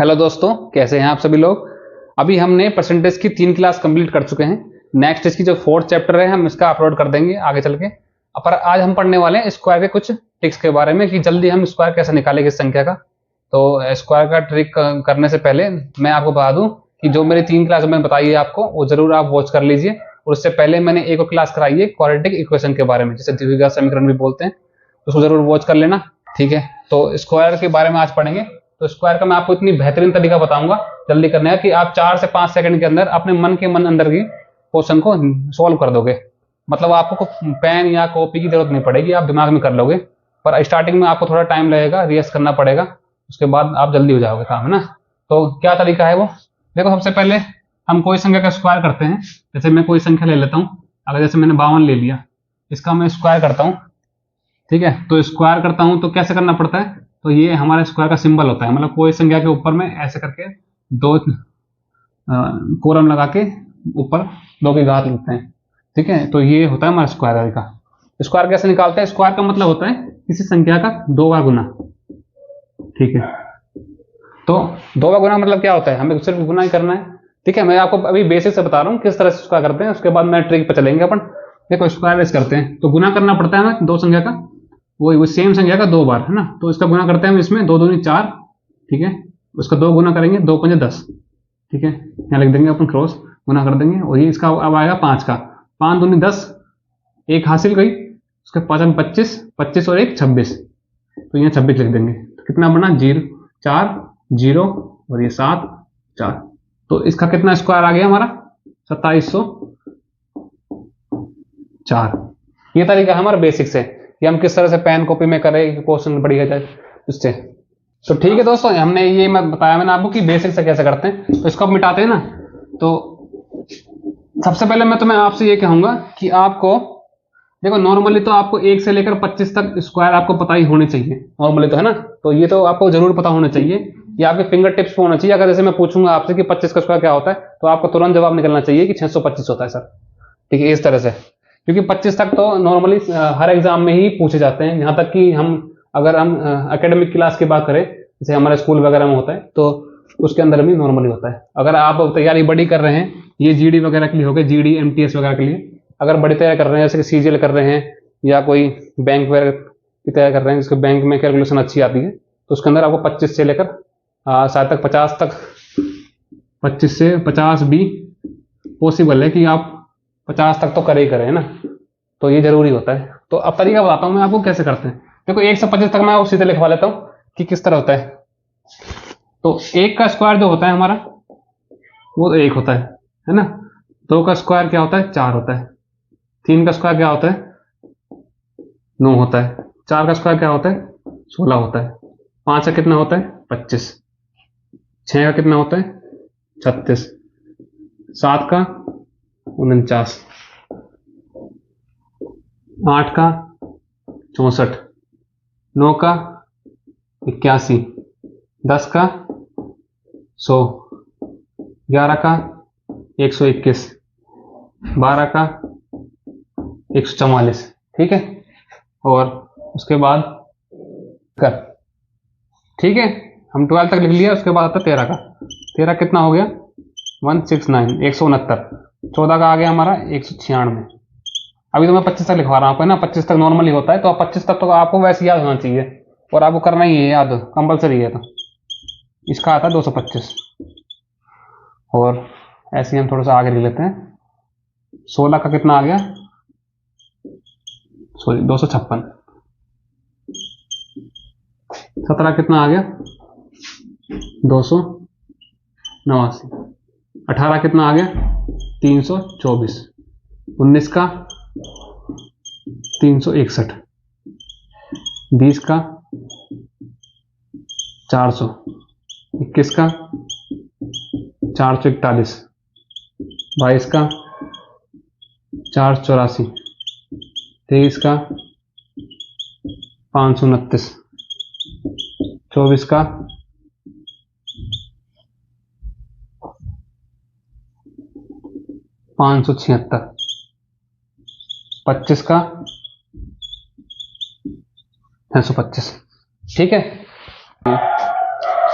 Hello दोस्तों, कैसे हैं आप सभी लोग। अभी हमने परसेंटेज की 3 क्लास कंप्लीट कर चुके हैं। नेक्स्ट इसकी जो 4th चैप्टर है हम इसका अपलोड कर देंगे आगे चल के। पर आज हम पढ़ने वाले हैं स्क्वायर के कुछ ट्रिक्स के बारे में कि जल्दी हम स्क्वायर कैसे निकालेंगे इस संख्या का। तो स्क्वायर का ट्रिक करने से पहले मैं आपको बता दूं कि जो मेरी 3 क्लास मैंने बताई है आपको वो जरूर आप वॉच कर लीजिए। और उससे पहले मैंने एक और क्लास कराई है क्वाड्रेटिक इक्वेशन के बारे में, जिसे द्विघात समीकरण भी बोलते हैं, उसको जरूर वॉच कर लेना। ठीक है, तो स्क्वायर के बारे में आज पढ़ेंगे। तो स्क्वायर का मैं आपको इतनी बेहतरीन तरीका बताऊंगा जल्दी करने का कि आप 4 से 5 सेकंड के अंदर अपने मन के अंदर की क्वेश्चन को सॉल्व कर दोगे। मतलब आपको पेन या कॉपी की जरूरत नहीं पड़ेगी, आप दिमाग में कर लोगे। पर स्टार्टिंग में आपको थोड़ा टाइम लगेगा, रियस करना पड़ेगा, उसके बाद आप जल्दी हो जाओगे काम, है ना। तो क्या तरीका है वो देखो। सबसे पहले हम कोई संख्या का स्क्वायर करते हैं। जैसे मैं कोई संख्या ले लेता हूँ, अगर जैसे मैंने 52 ले लिया, इसका मैं स्क्वायर करता हूँ। ठीक है, तो स्क्वायर करता हूं तो कैसे करना पड़ता है, तो ये हमारा स्क्वायर का सिंबल होता है। मतलब कोई संख्या के ऊपर में ऐसे करके दो कोलम लगा के ऊपर 2 की घात लिखते हैं। ठीक है, तो ये होता है हमारा स्क्वायर का। स्क्वायर कैसे निकालते हैं? स्क्वायर का मतलब होता है किसी संख्या का 2 बार गुना। ठीक है, तो 2 बार गुना मतलब क्या होता है, हमें सिर्फ गुना ही करना है। ठीक है, मैं आपको अभी बेसिक से बता रहा हूँ किस तरह से स्क्वायर करते हैं, उसके बाद मैं ट्रिक पर चलेंगे अपन। देखो स्क्वायर ऐसे करते हैं तो गुना करना पड़ता है हमें 2 संख्या का, वो सेम संख्या का 2 बार, है ना। तो इसका गुना करते हैं हम इसमें 2 दूनी 4। ठीक है, उसका 2 गुना करेंगे, 2 पंजे 10। ठीक है, यहाँ लिख देंगे अपन क्रॉस, गुना कर देंगे। और ये इसका अब आएगा 5 का, 5 दूनी 10, एक हासिल गई। उसके 5 25, 25 और 1 26, तो यहाँ 26 लिख देंगे। तो कितना बना 0 4 0 और ये 7 4। तो इसका कितना स्क्वायर आ गया हमारा 2704। ये तरीका है हमारा बेसिक से कि हम किस तरह से पेन कॉपी में करें क्वेश्चन बढ़िया जाए उससे। तो ठीक है दोस्तों, हमने ये बताया मैंने आपको कि बेसिक से कैसे करते हैं। तो इसको आप मिटाते हैं ना। तो सबसे पहले मैं तुम्हें आपसे ये कहूंगा कि आपको देखो, नॉर्मली तो आपको 1 से लेकर 25 तक स्क्वायर आपको पता ही होने चाहिए नॉर्मली, तो है ना। तो ये तो आपको जरूर पता होना चाहिए, ये आपके फिंगर टिप्स पे होना चाहिए। अगर जैसे मैं पूछूंगा आपसे कि 25 का स्क्वायर क्या होता है, तो आपको तुरंत जवाब निकलना चाहिए कि 625 होता है सर। ठीक है, इस तरह से, क्योंकि 25 तक तो नॉर्मली हर एग्जाम में ही पूछे जाते हैं। यहाँ तक कि अगर हम एकेडमिक क्लास की बात करें, जैसे हमारे स्कूल वगैरह में होता है, तो उसके अंदर भी नॉर्मली होता है। अगर आप तैयारी बड़ी कर रहे हैं, ये जीडी वगैरह के लिए हो गए, जीडी एमटीएस वगैरह के लिए अगर बड़ी तैयारी कर रहे हैं, जैसे कि सीजीएल कर रहे हैं या कोई बैंक वगैरह की तैयारी कर रहे हैं जिसके बैंक में कैलकुलेशन अच्छी आती है, तो उसके अंदर आपको 25 से लेकर शायद तक 50 तक, 25 से 50 भी पॉसिबल है कि आप 50 तक तो करे ही करें, है ना। तो ये जरूरी होता है। तो अब तरीका बताता हूं मैं आपको कैसे करते हैं। देखो 1 से 25 तक मैं सीधे लिखवा लेता हूं कि किस तरह होता है। तो 1 का स्क्वायर जो होता है हमारा वो 1 होता है ना। 2 का स्क्वायर क्या होता है 4 होता है। 3 का स्क्वायर क्या होता है 9 होता है। 4 का स्क्वायर क्या होता है 16 होता है। 5 का कितना होता है 25। 6 का कितना होता है 36। 7 का 49। 8 का 64। 9 का 81। 10 का 100। 11 का 121। 12 का 144। ठीक है, और उसके बाद कर, ठीक है, हम 12 तक लिख लिया। उसके बाद आता है 13 का। 13 कितना हो गया 169, 169। 14 का आ गया हमारा 196। अभी तो मैं 25 तक लिखवा रहा हूँ, है ना। 25 तक नॉर्मली होता है, तो 25 तक तो आपको वैसे याद होना चाहिए और आपको करना ही है, याद कंपलसरी है। तो इसका आता है 225। और ऐसे ही हम थोड़ा सा आगे लिख लेते हैं। 16 का कितना आ गया 256। 17 कितना आ गया 289। 18 कितना आ गया 324। 19 का 361। 20 का 400। 21 का 441। 22 का 484। 23 का 529। 24 का 576। 25 का 625। ठीक है,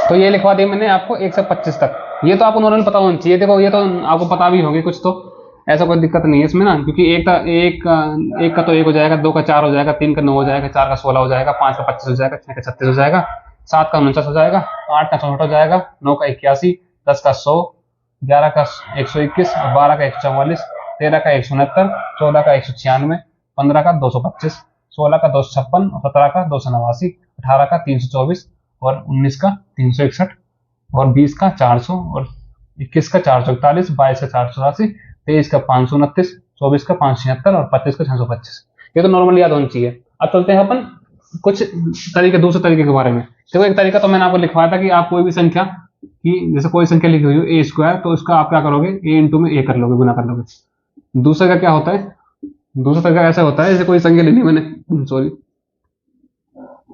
तो ये लिखवा दिया मैंने आपको 1 से 25 तक। ये तो आपको नॉर्मल पता होना चाहिए। देखो ये तो आपको पता भी होगी कुछ, तो ऐसा कोई दिक्कत नहीं है इसमें ना, क्योंकि एक का तो 1 हो जाएगा, 2 का 4 हो जाएगा, 3 का 9 हो जाएगा, 4 का 16 हो जाएगा, 5 का 25 हो जाएगा, 6 का 36 हो जाएगा, 7 का 49 हो जाएगा, 8 का 64 हो जाएगा, 9 का 81, 10 का 100, 11 का 121, 12 का 144, 13 का 169, 14 का 196, 15 का 225, 16 का 256, 17 का 289, 18 का 324 और 19 का 361 और 20 का 400 और 21 का 441, 22 का 484, 23 का 529, 24 का 576 और 25 का 625। ये तो नॉर्मल याद होनी चाहिए। अब चलते हैं अपन कुछ तरीके, दूसरे तरीके के बारे में। देखो एक तरीका तो मैंने आपको लिखवाया था कि आप कोई भी संख्या की, जैसे कोई संख्या लिखी हुई है ए स्क्वायर, तो इसका आप क्या करोगे, ए इंटू में ए कर लोगे, गुना कर लोगे। दूसरे का क्या होता है, दूसरा तरीका ऐसा होता है, जैसे कोई संख्या ले ली मैंने, सॉरी,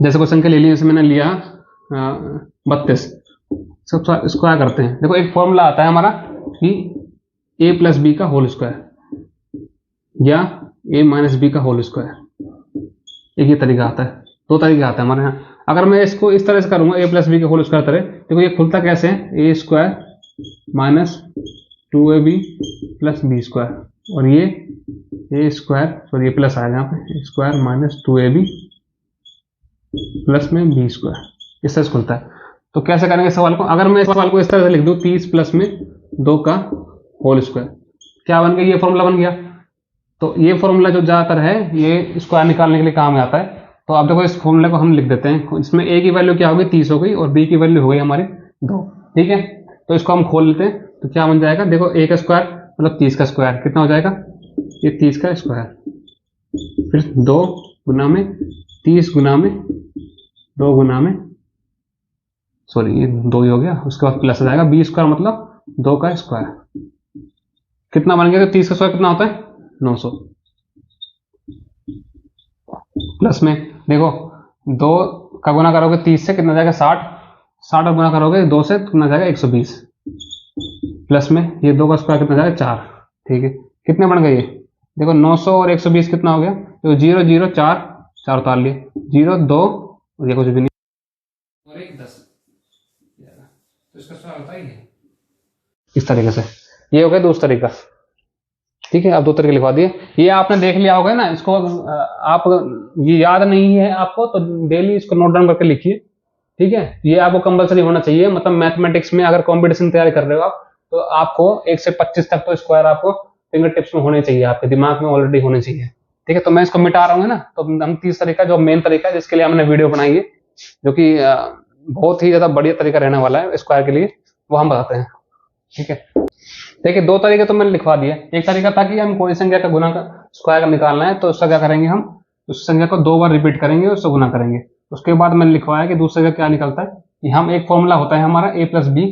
जैसे कोई संख्या ले ली, जैसे मैंने लिया 32, सब स्क्वायर करते हैं। देखो एक फॉर्मूला आता है हमारा कि a प्लस बी का होल स्क्वायर या a माइनस बी का होल स्क्वायर, एक ही तरीका आता है। दो तरीका आता है हमारे यहाँ। अगर मैं इसको इस तरह से करूंगा a प्लस बी का होल स्क्वायर तरह, देखो ये खुलता कैसे है, a square minus 2ab plus B square, और ये a स्क्वायर, सॉरी ये प्लस आएगा यहाँ पे, a square minus 2ab plus में बी स्क्वायर, इस तरह से खुलता है। तो कैसे करेंगे सवाल को, अगर मैं इस सवाल को इस तरह से लिख दूं 30 प्लस में 2 का होल स्क्वायर, क्या बन गया, ये फॉर्मूला बन गया। तो ये फॉर्मूला जो ज्यादातर है ये स्क्वायर निकालने के लिए काम में आता है। तो आप देखो इस फॉर्मूले को हम लिख देते हैं, इसमें a की वैल्यू क्या होगी, 30 हो गई, और b की वैल्यू हो गई हमारी 2, ठीक है। तो इसको हम खोल लेते हैं, तो क्या बन जाएगा, देखो a का स्क्वायर मतलब 30 का स्क्वायर कितना हो जाएगा, ये 30 का स्क्वायर, फिर 2 गुना में 30 गुना में 2 गुना में, सॉरी ये 2 ही हो गया, उसके बाद प्लस आ जाएगा बी स्क्वायर मतलब 2 का स्क्वायर, कितना बन गया, तो 30 का स्क्वायर कितना होता है 900, प्लस में देखो 2 का गुना करोगे 30 से कितना जाएगा 60, 60 का गुना करोगे 2 से कितना जाएगा 120, प्लस में ये 2 का स्क्वायर कितना जाएगा 4, ठीक है। कितने बन गए ये, देखो 900 और 120 कितना हो गया, तो 0 0 4 4 उतार लिए, 0 2 और ये कुछ भी नहीं, और 1 10, तो इसका स्क्वायर होता ही है इस तरीके से। ये हो गया दूसरा तरीका, ठीक है। अब 2 तरीके लिखवा दिए, ये आपने देख लिया होगा ना, इसको आप, ये याद नहीं है आपको तो डेली इसको नोट डाउन करके लिखिए, ठीक है। ये आपको कंपलसरी होना चाहिए, मतलब मैथमेटिक्स में अगर कंपटीशन तैयारी कर रहे हो आप, तो आपको 1 से 25 तक तो स्क्वायर आपको फिंगर टिप्स में होने चाहिए, आपके दिमाग में ऑलरेडी होने चाहिए, ठीक है। तो मैं इसको मिटा रहा हूँ ना, तो हम 30 तरीका जो मेन तरीका है जिसके लिए हमने वीडियो बनाई है, जो कि बहुत ही ज्यादा बढ़िया तरीका रहने वाला है स्क्वायर के लिए, वो हम बताते हैं, ठीक है। देखिए 2 तरीके तो मैंने लिखवा दिए। एक तरीका था कि हम कोई संख्या का गुना का स्क्वायर निकालना है, तो उसका क्या करेंगे, हम उस संख्या को 2 बार रिपीट करेंगे, उससे गुना करेंगे। उसके बाद मैंने लिखवाया कि दूसरे का क्या निकलता है, कि हम एक फॉर्मूला होता है हमारा a प्लस बी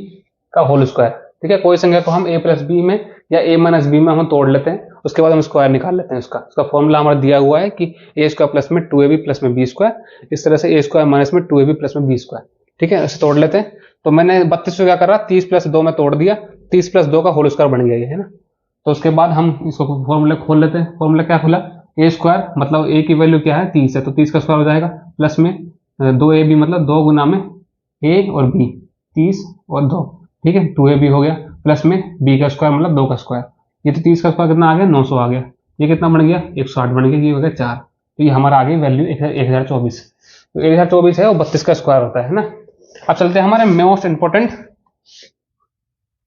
का होल स्क्वायर, ठीक है। कोई संख्या को हम a प्लस बी में या a माइनस बी में हम तोड़ लेते हैं, उसके बाद हम स्क्वायर निकाल लेते हैं उसका फॉर्मूला हमारा दिया हुआ है कि a स्क्वायर प्लस में 2ab प्लस में बी स्क्वायर, इस तरह से a स्क्वायर माइनस में 2ab प्लस में बी स्क्वायर, ठीक है, ऐसे तोड़ लेते हैं। तो मैंने 32 को क्या करा, 30 प्लस 2 में तोड़ दिया, 30 प्लस 2 का होल स्क्वायर बन गया ये, है ना। तो उसके बाद हम इसको फॉर्मूला खोल लेते हैं। फॉर्मूला क्या खुला, ए स्क्वायर मतलब ए की वैल्यू क्या है 30 है, तो 30 का स्क्वायर हो जाएगा, प्लस में 2ab मतलब 2 गुना में a और b, 30 और 2, ठीक है, 2ab हो गया, प्लस में b का स्क्वायर मतलब 2 का स्क्वायर, ये तो 30 का स्क्वायर कितना आ गया 900 आ गया, ये कितना बन गया 160 बन गया, ये हो गया 4, तो ये हमारा आ गई वैल्यू 1024। तो 1024 है वो 32 का स्क्वायर होता है ना। अब चलते हैं हमारे मोस्ट इंपोर्टेंट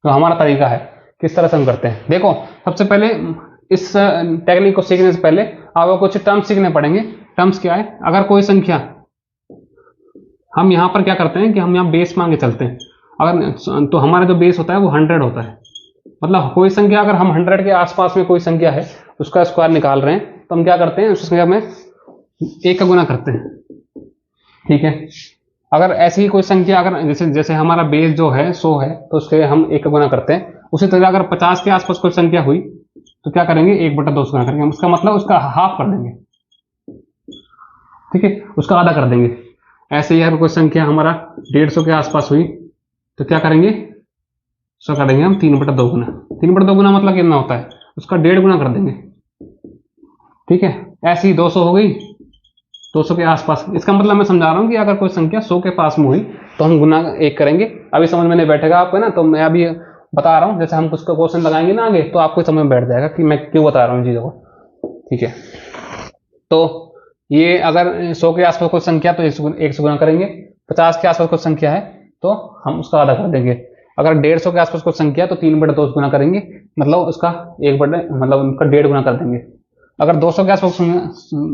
तो हमारा तरीका है किस तरह से हम करते हैं। देखो सबसे पहले इस टेक्निक को सीखने से पहले आपको कुछ टर्म्स सीखने पड़ेंगे। टर्म्स क्या है, अगर कोई संख्या, हम यहाँ पर क्या करते हैं कि हम यहाँ बेस मान के चलते हैं, अगर तो हमारा जो बेस होता है वो 100 होता है, मतलब कोई संख्या अगर हम 100 के आसपास में कोई संख्या है उसका स्क्वायर निकाल रहे हैं, तो हम क्या करते हैं उस संख्या में 1 का गुना करते हैं, ठीक है। अगर ऐसी ही कोई संख्या, अगर जैसे हमारा बेस जो है 100 है, तो उसके हम 1 का गुना करते हैं। उसी तरह अगर 50 के आसपास कोई संख्या हुई तो क्या करेंगे 1/2 गुना करेंगे, उसका मतलब उसका हाफ कर देंगे, ठीक है, उसका आधा कर देंगे। ऐसे ही अगर कोई संख्या हमारा 150 के आसपास हुई तो क्या करेंगे, उसका करेंगे हम 3/2 गुना। 3/2 गुना मतलब कितना होता है, उसका 1.5 गुना कर देंगे, ठीक है। ऐसे ही 200 हो गई 200 के आसपास। इसका मतलब मैं समझा रहा हूँ कि अगर कोई संख्या 100 के पास में हुई तो हम गुना 1 करेंगे। अभी समझ में नहीं बैठेगा आपको ना, तो मैं अभी बता रहा हूँ, जैसे हम कुछ क्वेश्चन लगाएंगे ना आगे तो आपको समझ में बैठ जाएगा कि मैं क्यों बता रहा हूँ चीज़ों को। ठीक है, तो ये अगर 100 के आसपास कोई संख्या तो 1 से गुना करेंगे, 50 के आसपास कोई संख्या है तो हम उसका आधा कर देंगे, अगर 150 के आसपास कोई संख्या तो 3/2 से गुना करेंगे, मतलब उसका 1/, मतलब उनका 1.5 गुना कर देंगे। अगर 200 के आसपास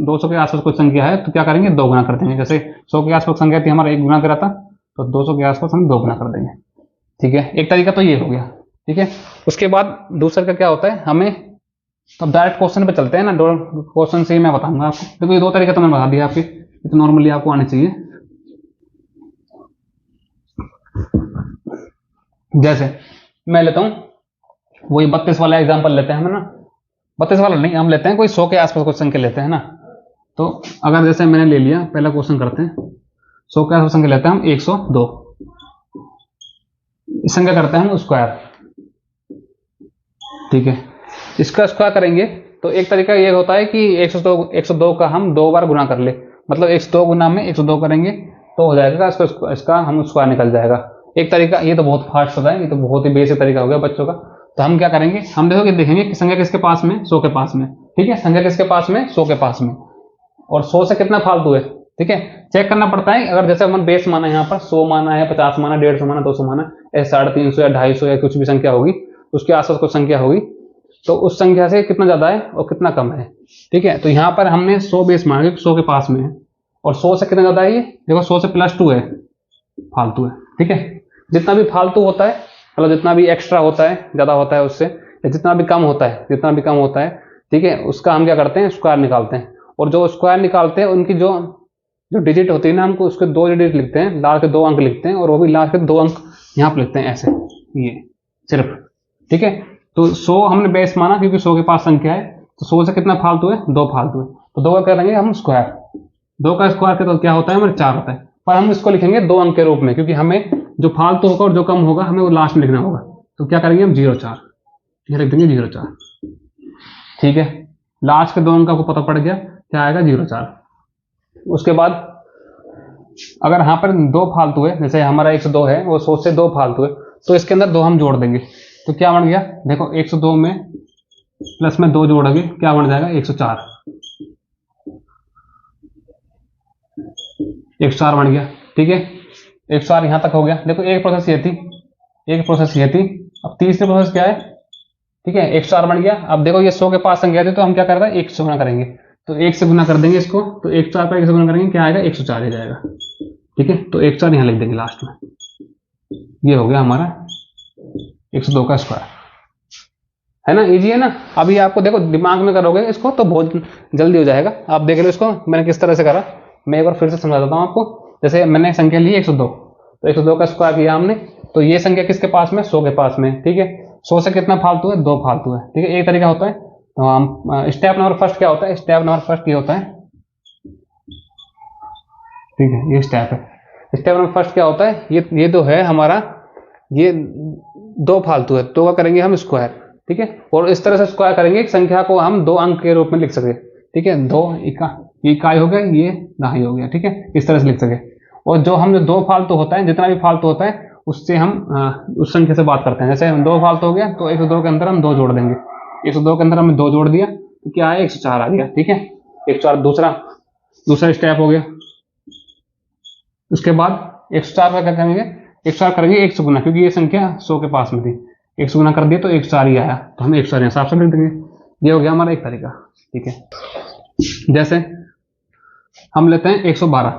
200 के आसपास कोई संख्या है तो क्या करेंगे, 2 गुना कर देंगे। जैसे 100 के आसपास संख्या थी हमारा 1 गुना करा था, तो 200 के आसपास हम 2 गुना कर देंगे। ठीक है, एक तरीका तो ये हो गया। ठीक है, उसके बाद दूसरा का क्या होता है, हमें अब डायरेक्ट क्वेश्चन पे चलते हैं ना, क्वेश्चन से ही मैं बताऊंगा आपको। देखो ये 2 तरीके तो मैंने बता दिया आपके, ये तो नॉर्मली आपको आने चाहिए। जैसे मैं लेता हूं वही 32 वाला एग्जांपल लेते हैं हम ना, 32 वाला नहीं, हम लेते हैं कोई 100 के आसपास कोई संख्या लेते हैं ना। तो अगर जैसे मैंने ले लिया, पहला क्वेश्चन करते हैं, 100 के आसपास संख्या लेते हैं हम 102, इस संख्या करते हैं हम स्क्वायर। ठीक है, इसका स्क्वायर करेंगे तो एक तरीका ये होता है कि 102 का हम 2 बार गुना कर ले, मतलब 102 गुना में 102 करेंगे तो हो जाएगा इसका हम स्क्वायर निकल जाएगा। एक तरीका, ये तो बहुत फास्ट होता है, ये तो बहुत ही बेसिक तरीका हो गया बच्चों का। तो हम क्या करेंगे, हम देखेंगे कि संख्या किसके पास में, 100 के पास में। ठीक है, संख्या किसके पास में, 100 के पास में, और 100 से कितना फालतू है। ठीक है, चेक करना पड़ता है, अगर जैसे हमने बेस माना है यहाँ पर 100 माना है, 50 माना, 150 माना, 200 माना, 350 या 250 या कुछ भी संख्या होगी, उसके आसपास कुछ संख्या होगी, तो उस संख्या से कितना ज्यादा है और कितना कम है। ठीक है, तो यहाँ पर हमने 100 बेस माना क्योंकि 100 के पास में है, और 100 से कितना ज्यादा है, ये देखो 100 से +2 है, फालतू है। ठीक है, जितना भी फालतू होता है, मतलब जितना भी एक्स्ट्रा होता है, ज्यादा होता है उससे, या जितना भी कम होता है, ठीक है, उसका हम क्या करते हैं, स्क्वायर निकालते हैं। और जो स्क्वायर निकालते हैं उनकी जो डिजिट होती है ना, हमको उसके 2 डिजिट लिखते हैं, लास्ट के 2 अंक लिखते हैं, और वो भी लास्ट के 2 अंक यहाँ पर लिखते हैं ऐसे, ये सिर्फ। ठीक है, तो 100 हमने बेस माना क्योंकि 100 के पास संख्या है, तो 100 से कितना फालतू है, 2 फालतू है, तो 2 का करेंगे हम स्क्वायर। 2 का स्क्वायर के तो क्या होता है हमारे 4 होता है, पर हम इसको लिखेंगे 2 अंक के रूप में, क्योंकि हमें जो फालतू होगा और जो कम होगा हमें वो लास्ट में लिखना होगा। तो क्या करेंगे हम 0,4, ये लिख देंगे 0,4। ठीक है, लास्ट के 2 अंक आपको पता पड़ गया, क्या आएगा 0,4। उसके बाद अगर यहाँ पर 2 फालतू है, जैसे हमारा 102 है, वो 100 से 2 फालतू है, तो इसके अंदर 2 हम जोड़ देंगे, तो क्या बन गया, देखो 102 में प्लस में 2 जोड़ोगे क्या बन जाएगा, 104। 104 बन गया। ठीक है, 104 यहां तक हो गया। देखो एक प्रोसेस ये थी, अब तीसरी प्रोसेस क्या है। ठीक है, 104 बन गया। अब देखो ये 100 के पास संख्या थी तो हम क्या कर रहे हैं, 1 से गुना करेंगे, तो 1 से गुना कर देंगे इसको, तो 104 पर 1 से गुना करेंगे, क्या आएगा, 104 ही जाएगा। ठीक है, तो 104 यहां लिख देंगे लास्ट में, ये हो गया हमारा 102 का स्क्वायर, है ना, इजी है ना। अभी आपको देखो दिमाग में करोगे इसको तो बहुत जल्दी हो जाएगा। आप देख लो इसको मैंने किस तरह से करा, मैं एक बार फिर से समझा देता हूँ आपको। जैसे मैंने संख्या ली 102, तो 102 का स्क्वायर किया हमने, तो ये संख्या किसके पास में, 100 के पास में। ठीक है, 100 से कितना फालतू है, 2 फालतू है। ठीक है, एक तरीका होता है, तो हम स्टेप नंबर फर्स्ट क्या होता है, स्टेप नंबर फर्स्ट ये होता है। ठीक है, ये स्टेप है। स्टेप नंबर फर्स्ट क्या होता है, ये तो है हमारा, ये 2 फालतू है, तो क्या करेंगे हम स्क्वायर। ठीक है, और इस तरह से स्क्वायर करेंगे संख्या को हम 2 अंक के रूप में लिख सके। ठीक है, 2 इकाई हो गया, ये दहाई हो गया। ठीक है, इस तरह से लिख सके। और जो हम 2 फालतू होता है, जितना भी फालतू होता है उससे हम उस संख्या से बात करते हैं। जैसे 2 फालतू हो गया तो 102 के अंदर हम 2 जोड़ देंगे, 102 के अंदर हमने 2 जोड़ दिया तो क्या है, 104 आ गया। ठीक है, 104 दूसरा स्टेप हो गया। उसके बाद 104 का क्या करेंगे, 104 करेंगे 1 से गुना, क्योंकि ये संख्या 100 के पास में थी, 1 से गुना कर दिया तो 104 ही आया, तो हम 104 यहाँ साफ साफ लिख देंगे। ये हो गया हमारा एक तरीका। ठीक है, जैसे हम लेते हैं 112,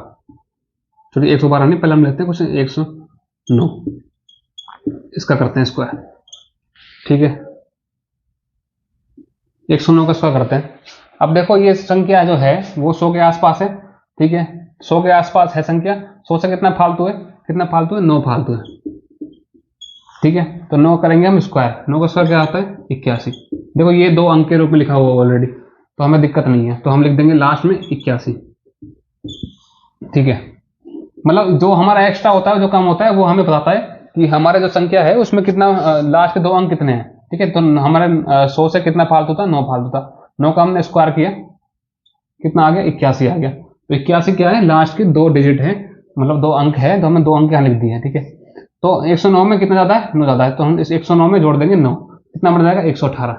चलिए 112 नहीं, पहले हम लेते हैं कुछ 109, इसका करते हैं स्क्वायर। ठीक है, 109 का स्क्वायर करते हैं। अब देखो ये संख्या जो है वो 100 के आसपास है। ठीक है, 100 के आसपास है संख्या, 100 से कितना फालतू है, 9 फालतू है। ठीक है, तो 9 करेंगे हम स्क्वायर, 9 का स्क्वायर क्या आता है, 81। देखो ये 2 अंक के रूप में लिखा हुआ ऑलरेडी, तो हमें दिक्कत नहीं है, तो हम लिख देंगे लास्ट में 81। ठीक है, मतलब जो हमारा एक्स्ट्रा होता है, जो कम होता है, वो हमें बताता है कि हमारे जो संख्या है उसमें कितना लास्ट के 2 अंक कितने हैं। ठीक है, तो हमारे 100 से कितना फालतू था, 9 फालतू था, 9 का हमने स्क्वायर किया, कितना आ गया, 81 आ गया। तो 81 क्या है, लास्ट के 2 डिजिट है, मतलब 2 अंक है, तो हमने 2 अंक यहाँ लिख दिए हैं, ठीक है। तो 109 में कितना ज्यादा है, 9 ज्यादा है, तो हम इस 109 में जोड़ देंगे 9, कितना बन जाएगा 118,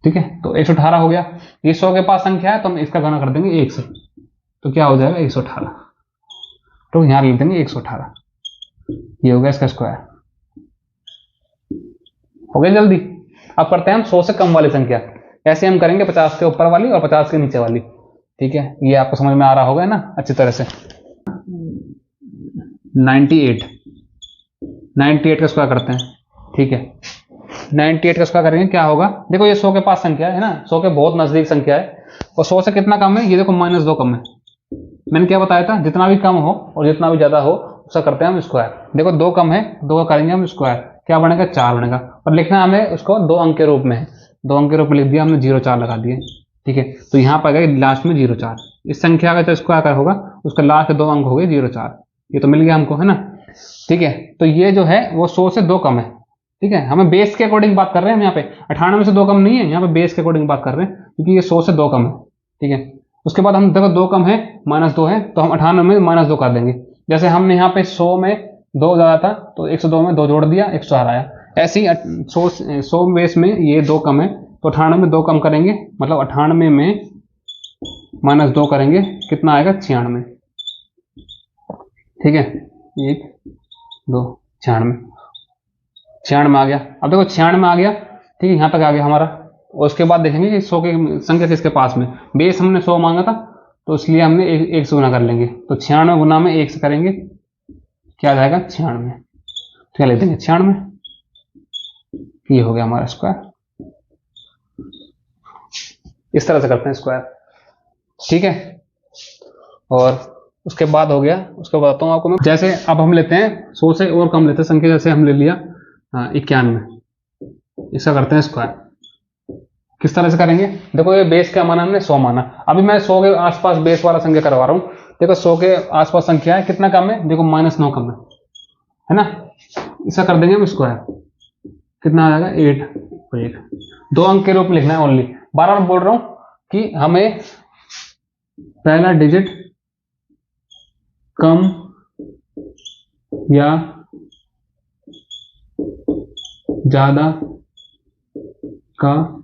ठीक है। तो 118 हो गया। ये 100 के पास संख्या है तो हम इसका गणना कर देंगे 1 से, तो क्या हो जाएगा 118, तो यहाँ लिख देंगे 118, ये हो गया इसका स्क्वायर। हो गया जल्दी। अब करते हैं हम 100 से कम वाली संख्या, ऐसे हम करेंगे 50 के ऊपर वाली और 50 के नीचे वाली, ठीक है। ये आपको समझ में आ रहा होगा ना अच्छी तरह से। 98 का स्क्वायर करते हैं, ठीक है। 98 का स्क्वायर करेंगे, क्या होगा, देखो ये 100 के पास संख्या है ना, 100 के बहुत नजदीक संख्या है, और 100 से कितना कम है, ये देखो -2 कम है। मैंने क्या बताया था, जितना भी कम हो और जितना भी ज्यादा हो उसका करते हैं हम स्क्वायर। देखो 2 कम है, 2 का करेंगे हम स्क्वायर, क्या बनेगा 4 बनेगा, और लिखना हमें उसको 2 अंक के रूप में है, 2 अंक के रूप में लिख दिया हमने, 0,4 लगा दिए, ठीक है। तो यहाँ पर गए लास्ट में 0,4, इस संख्या का जो स्क्वायर होगा उसका लास्ट के 2 अंक हो गए 0,4, ये तो मिल गया हमको, है ना, ठीक है। तो ये जो है वो 100 से 2 कम है, ठीक है। हमें बेस के अकॉर्डिंग बात कर रहे हैं हम यहाँ पे, 98 से 2 कम नहीं है, यहाँ पे बेस के अकॉर्डिंग बात कर रहे हैं, क्योंकि ये 100 से 2 कम है, ठीक है। उसके बाद हम देखो 2 कम है, -2 है, तो हम 98 में -2 कर देंगे। जैसे हमने यहाँ पे 100 में 2 ज्यादा था तो 102 में 2 जोड़ दिया, 104 आया। ऐसे ही 100 बेस में ये 2 कम है, तो 98 में 2 कम करेंगे, मतलब 98 में -2 करेंगे, कितना आएगा 96, ठीक है। 1 2 96 आ गया। अब देखो 96 आ गया, ठीक है, यहाँ तक आ गया हमारा। और उसके बाद देखेंगे कि 100 की संख्या किसके पास में, बेस हमने 100 मांगा था तो इसलिए हमने 1 से गुना कर लेंगे, तो 96 गुना में 1 से करेंगे, क्या आ जाएगा 96, क्या ले देंगे 96, ये हो गया हमारा स्क्वायर। इस तरह से करते हैं स्क्वायर, ठीक है। और उसके बाद हो गया, उसके बताता हूँ आपको मैं। जैसे अब हम लेते हैं 100 से और कम लेते हैं संख्या, जैसे हम ले लिया 91, इसका करते हैं स्क्वायर। किस तरह से करेंगे, देखो ये बेस क्या माना हमने 100 माना, अभी मैं 100 के आसपास बेस वाला संख्या करवा रहा हूँ। देखो 100 के आसपास संख्या है, कितना कम है, देखो -9 कम है ना, इसका कर देंगे हम स्क्वायर, कितना आ जाएगा 8 और 1, 2 अंक के रूप में लिखना है ओनली। बार बार बोल रहा हूं कि हमें पहला डिजिट कम या ज्यादा का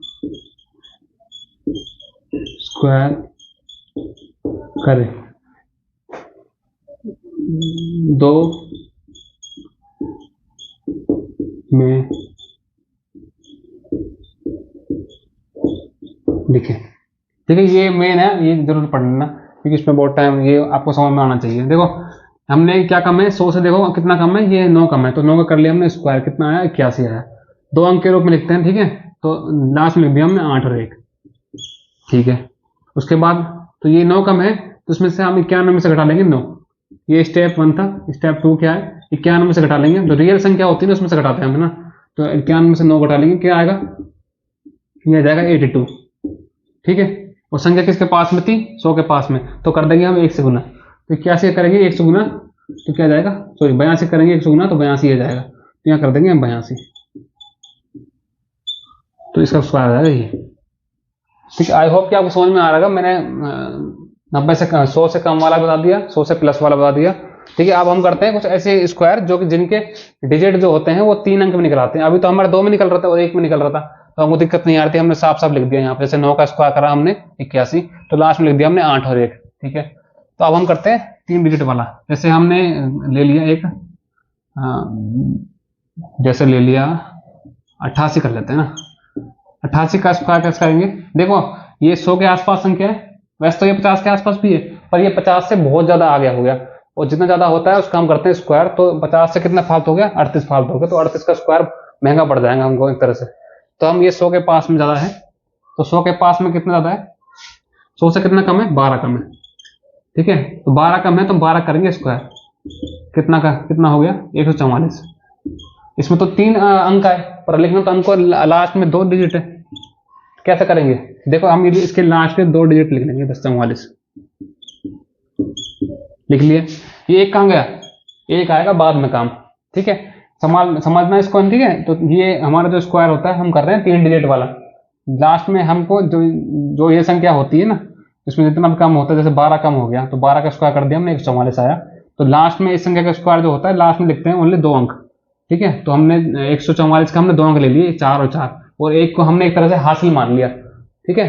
स्क्वायर करें, 2 में लिखें, ठीक है। ये मेन है, ये जरूर पढ़ लेना क्योंकि इसमें बहुत टाइम, ये आपको समझ में आना चाहिए। देखो हमने क्या कम है 100 से, देखो कितना कम है, ये 9 कम है, तो 9 का कर लिया हमने स्क्वायर, कितना आया 81 आया। 2 अंक के रूप में लिखते हैं, ठीक है, तो लास्ट में लिख दिया हमने 8 और 1, ठीक है। उसके बाद तो ये 9 कम है, तो उसमें से हम 91 में से घटा लेंगे 9, ये स्टेप 1 था। स्टेप 2 क्या है, 91 में से घटा लेंगे, जो रियल संख्या होती है ना उसमें से घटाते हैं हम, है ना, तो 91 में से 9 घटा लेंगे, क्या आएगा, ये आ जाएगा 82, ठीक है। और संख्या किसके पास में थी, 100 के पास में, तो कर देंगे हम 1 से गुना, तो क्या से करेंगे 1 से गुना, तो क्या जाएगा, सॉरी 82 करेंगे 1 से गुना, तो 82 आ जाएगा, तो यहाँ कर देंगे हम 82, तो इसका स्क्वायर आ जाएगा ये, ठीक है। आई होप कि आपको समझ में आ रहा है। मैंने 90 से 100 से कम वाला बता दिया, 100 से प्लस वाला बता दिया, ठीक है। अब हम करते हैं कुछ ऐसे स्क्वायर जो कि जिनके डिजिट जो होते हैं वो 3 अंक में निकल आते हैं। अभी तो हमारे 2 में निकल रहा था और 1 में निकल रहा था, तो हमको दिक्कत नहीं आ रही थी, हमने साफ साफ लिख दिया यहाँ पे। जैसे 9 का स्क्वायर करा हमने 81, तो लास्ट में लिख दिया हमने 8 और 1, ठीक है। तो अब हम करते हैं 3 डिजिट वाला, जैसे हमने ले लिया एक, जैसे ले लिया 88 कर लेते हैं ना, 88 का स्क्वायर कैसे करेंगे, देखो ये 100 के आसपास संख्या है, वैसे तो ये 50 के आसपास भी है, पर ये 50 से बहुत ज्यादा आगे हो गया, और जितना ज्यादा होता है उसका हम करते हैं स्क्वायर। तो 50 से कितना फालतू हो गया, 38 फालतू हो गया, तो 38 का स्क्वायर महंगा पड़ जाएगा हमको एक तरह से। तो हम ये 100 के पास में ज्यादा है, तो 100 के पास में कितना ज्यादा है, 100 से कितना कम है, 12 कम है, ठीक है। तो 12 कम है तो 12 करेंगे स्क्वायर, कितना का कितना हो गया 144। इसमें तो 3 अंक है, पर लिखना तो अंक लास्ट में 2 डिजिट है, कैसे करेंगे, देखो हम इसके लास्ट में 2 डिजिट लिख लेंगे, 144 लिख लिए। ये 1 कहाँ गया, 1 आएगा बाद में काम, ठीक है, समझना इसको, ठीक है। तो ये हमारा जो स्क्वायर होता है हम कर रहे हैं 3 डिजिट वाला, लास्ट में हमको जो ये संख्या होती है ना, इसमें जितना भी कम होता है, जैसे 12 कम हो गया तो 12 का स्क्वायर कर दिया हमने 144 आया। तो लास्ट में इस संख्या का स्क्वायर जो होता है लास्ट में लिखते हैं ओनली 2 अंक। ठीक है, तो हमने 144 का हमने 2 अंक ले लिए, 4 और 4, और 1 को हमने एक तरह से हासिल मान लिया। ठीक है,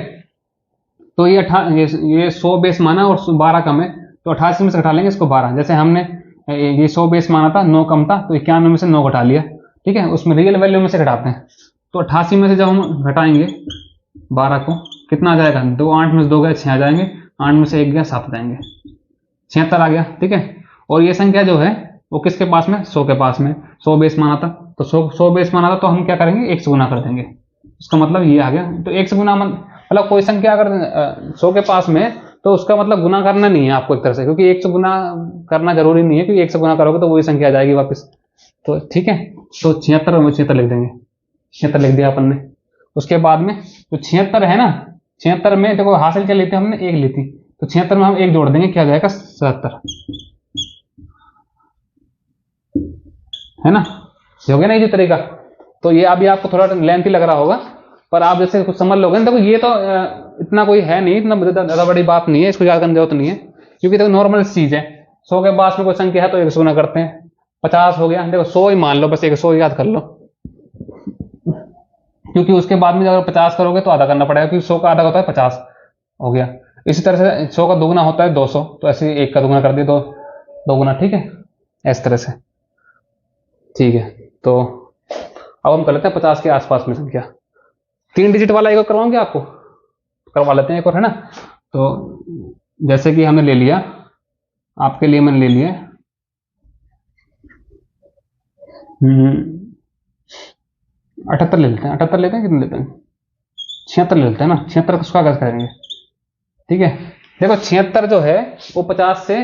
तो ये 100 बेस माना और 12 कम है, तो 88 में से घटा लेंगे इसको 12। जैसे हमने ये 100 बेस माना था, 9 कम था, तो 91 में से 9 घटा लिया। ठीक है, उसमें रियल वैल्यू में से घटाते हैं। तो 88 में से जब हम घटाएंगे 12 को, कितना आ जाएगा, 2 8 में से 2 गए 6 आ जाएंगे, 8 में से 1 गया 7 आ जाएंगे, 76 आ गया। ठीक है, और ये संख्या जो है वो किसके पास में, 100 के पास में। 100 बेस माना था, तो 100 बेस माना था, तो हम क्या करेंगे, 1 से गुना कर देंगे। उसका मतलब ये आ गया। तो 1 से गुना मतलब कोई संख्या अगर 100 के पास में, तो उसका मतलब गुना करना नहीं है आपको एक तरह से, क्योंकि 1 से गुना करना जरूरी नहीं है, क्योंकि 1 से गुना करोगे तो वही संख्या आ जाएगी वापस। तो ठीक है, तो 76 में 76 लिख देंगे, 76 लिख दिया अपन ने। उसके बाद में तो 76 है ना, 76 में देखो हासिल क्या लेते हैं हमने, 1 ली थी, तो 76 में हम 1 जोड़ देंगे, क्या आ जाएगा, 77, है ना। ये हो गया ना ये तरीका। तो ये अभी आपको थोड़ा लेंथी लग रहा होगा, पर आप जैसे कुछ समझ लोगे। देखो ये तो इतना कोई है नहीं, इतना ज्यादा बड़ी बात नहीं है, इसको याद करने की जरूरत नहीं है, क्योंकि देखो नॉर्मल चीज है। 100 के पास में कोई संख्या है तो 1 से गुना करते हैं। 50 हो गया, देखो 100 ही मान लो, बस 100 याद कर लो, क्योंकि उसके बाद में अगर 50 करोगे तो आधा करना पड़ेगा, क्योंकि 100 का आधा होता है 50 हो गया। इसी तरह से 100 का दोगुना होता है 200, तो ऐसे 1 का दोगुना कर दिए, तो 2 गुना। ठीक है, इस तरह से। ठीक है, तो अब हम कर लेते हैं 50 के आसपास में संख्या। 3 डिजिट वाला एक और करवाऊंगे आपको, करवा लेते हैं एक और, है ना। तो जैसे कि हमने ले लिया, आपके लिए मैंने ले लिया 78 ले लेते हैं। 78 लेते हैं, कितने लेते हैं, 76 ले लेते हैं ना। 76 का स्क्वायर करेंगे। ठीक है, देखो 76 जो है वो 50 से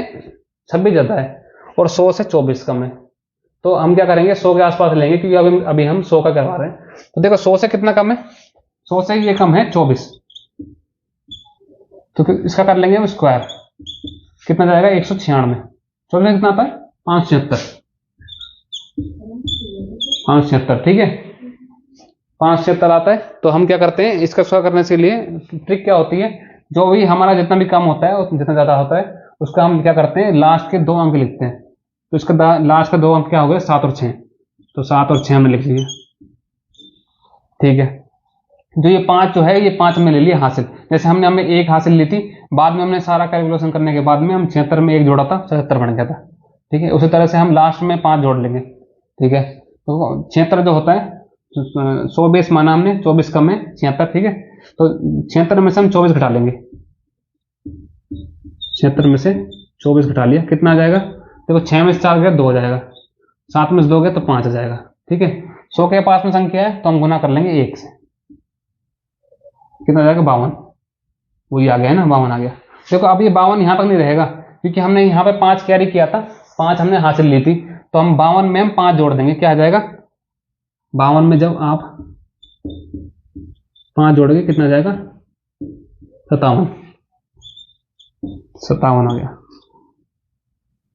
26 ज्यादा है और 100 से 24 कम है। तो हम क्या करेंगे, 100 के आसपास लेंगे, क्योंकि अभी हम 100 का करवा रहे हैं। तो देखो 100 से कितना कम है, 100 से ये कम है 24, तो फिर इसका कर लेंगे हम स्क्वायर, कितना जाएगा, 196। 24 में कितना आता है, 576, 576। ठीक है, 576 आता है। तो हम क्या करते हैं, इसका स्क्वायर करने के लिए ट्रिक क्या होती है, जो भी हमारा जितना भी कम होता है जितना ज्यादा होता है, उसका हम क्या करते हैं, लास्ट के 2 अंक लिखते हैं। तो इसका लास्ट का 2 अंक क्या हो गए, 7 और 6, तो 7 और 6 हमने लिख लिया। ठीक है, जो ये 5 जो है, ये 5 हमने ले लिया हासिल। जैसे हमने 1 हासिल ली थी, बाद में हमने सारा कैलकुलेशन करने के बाद में हम 76 में 1 जोड़ा था, 77 बन गया था। ठीक है, उसी तरह से हम लास्ट में 5 जोड़ लेंगे। ठीक है, तो 76 जो होता है, 100 बेस माना हमने, 24 कम है 76। ठीक है, तो 76 में से हम 24 घटा लेंगे, 76 में से 24 घटा लिया, कितना आ जाएगा, देखो 6 में से 4 गया 2 हो जाएगा, 7 में से 2 गया तो 5 आ जाएगा। ठीक है, 100 के पास में संख्या है तो हम गुना कर लेंगे 1 से, कितना आ जाएगा, 52। वही आ गया है ना, 52 आ गया। देखो अब ये 52 यहां तक नहीं रहेगा, क्योंकि हमने यहाँ पे 5 कैरी किया था, 5 हमने हासिल ली थी, तो हम 52 में हम 5 जोड़ देंगे, क्या आ जाएगा, 52 में जब आप 5 जोड़ोगे कितना आ जाएगा, 57, 57 हो गया।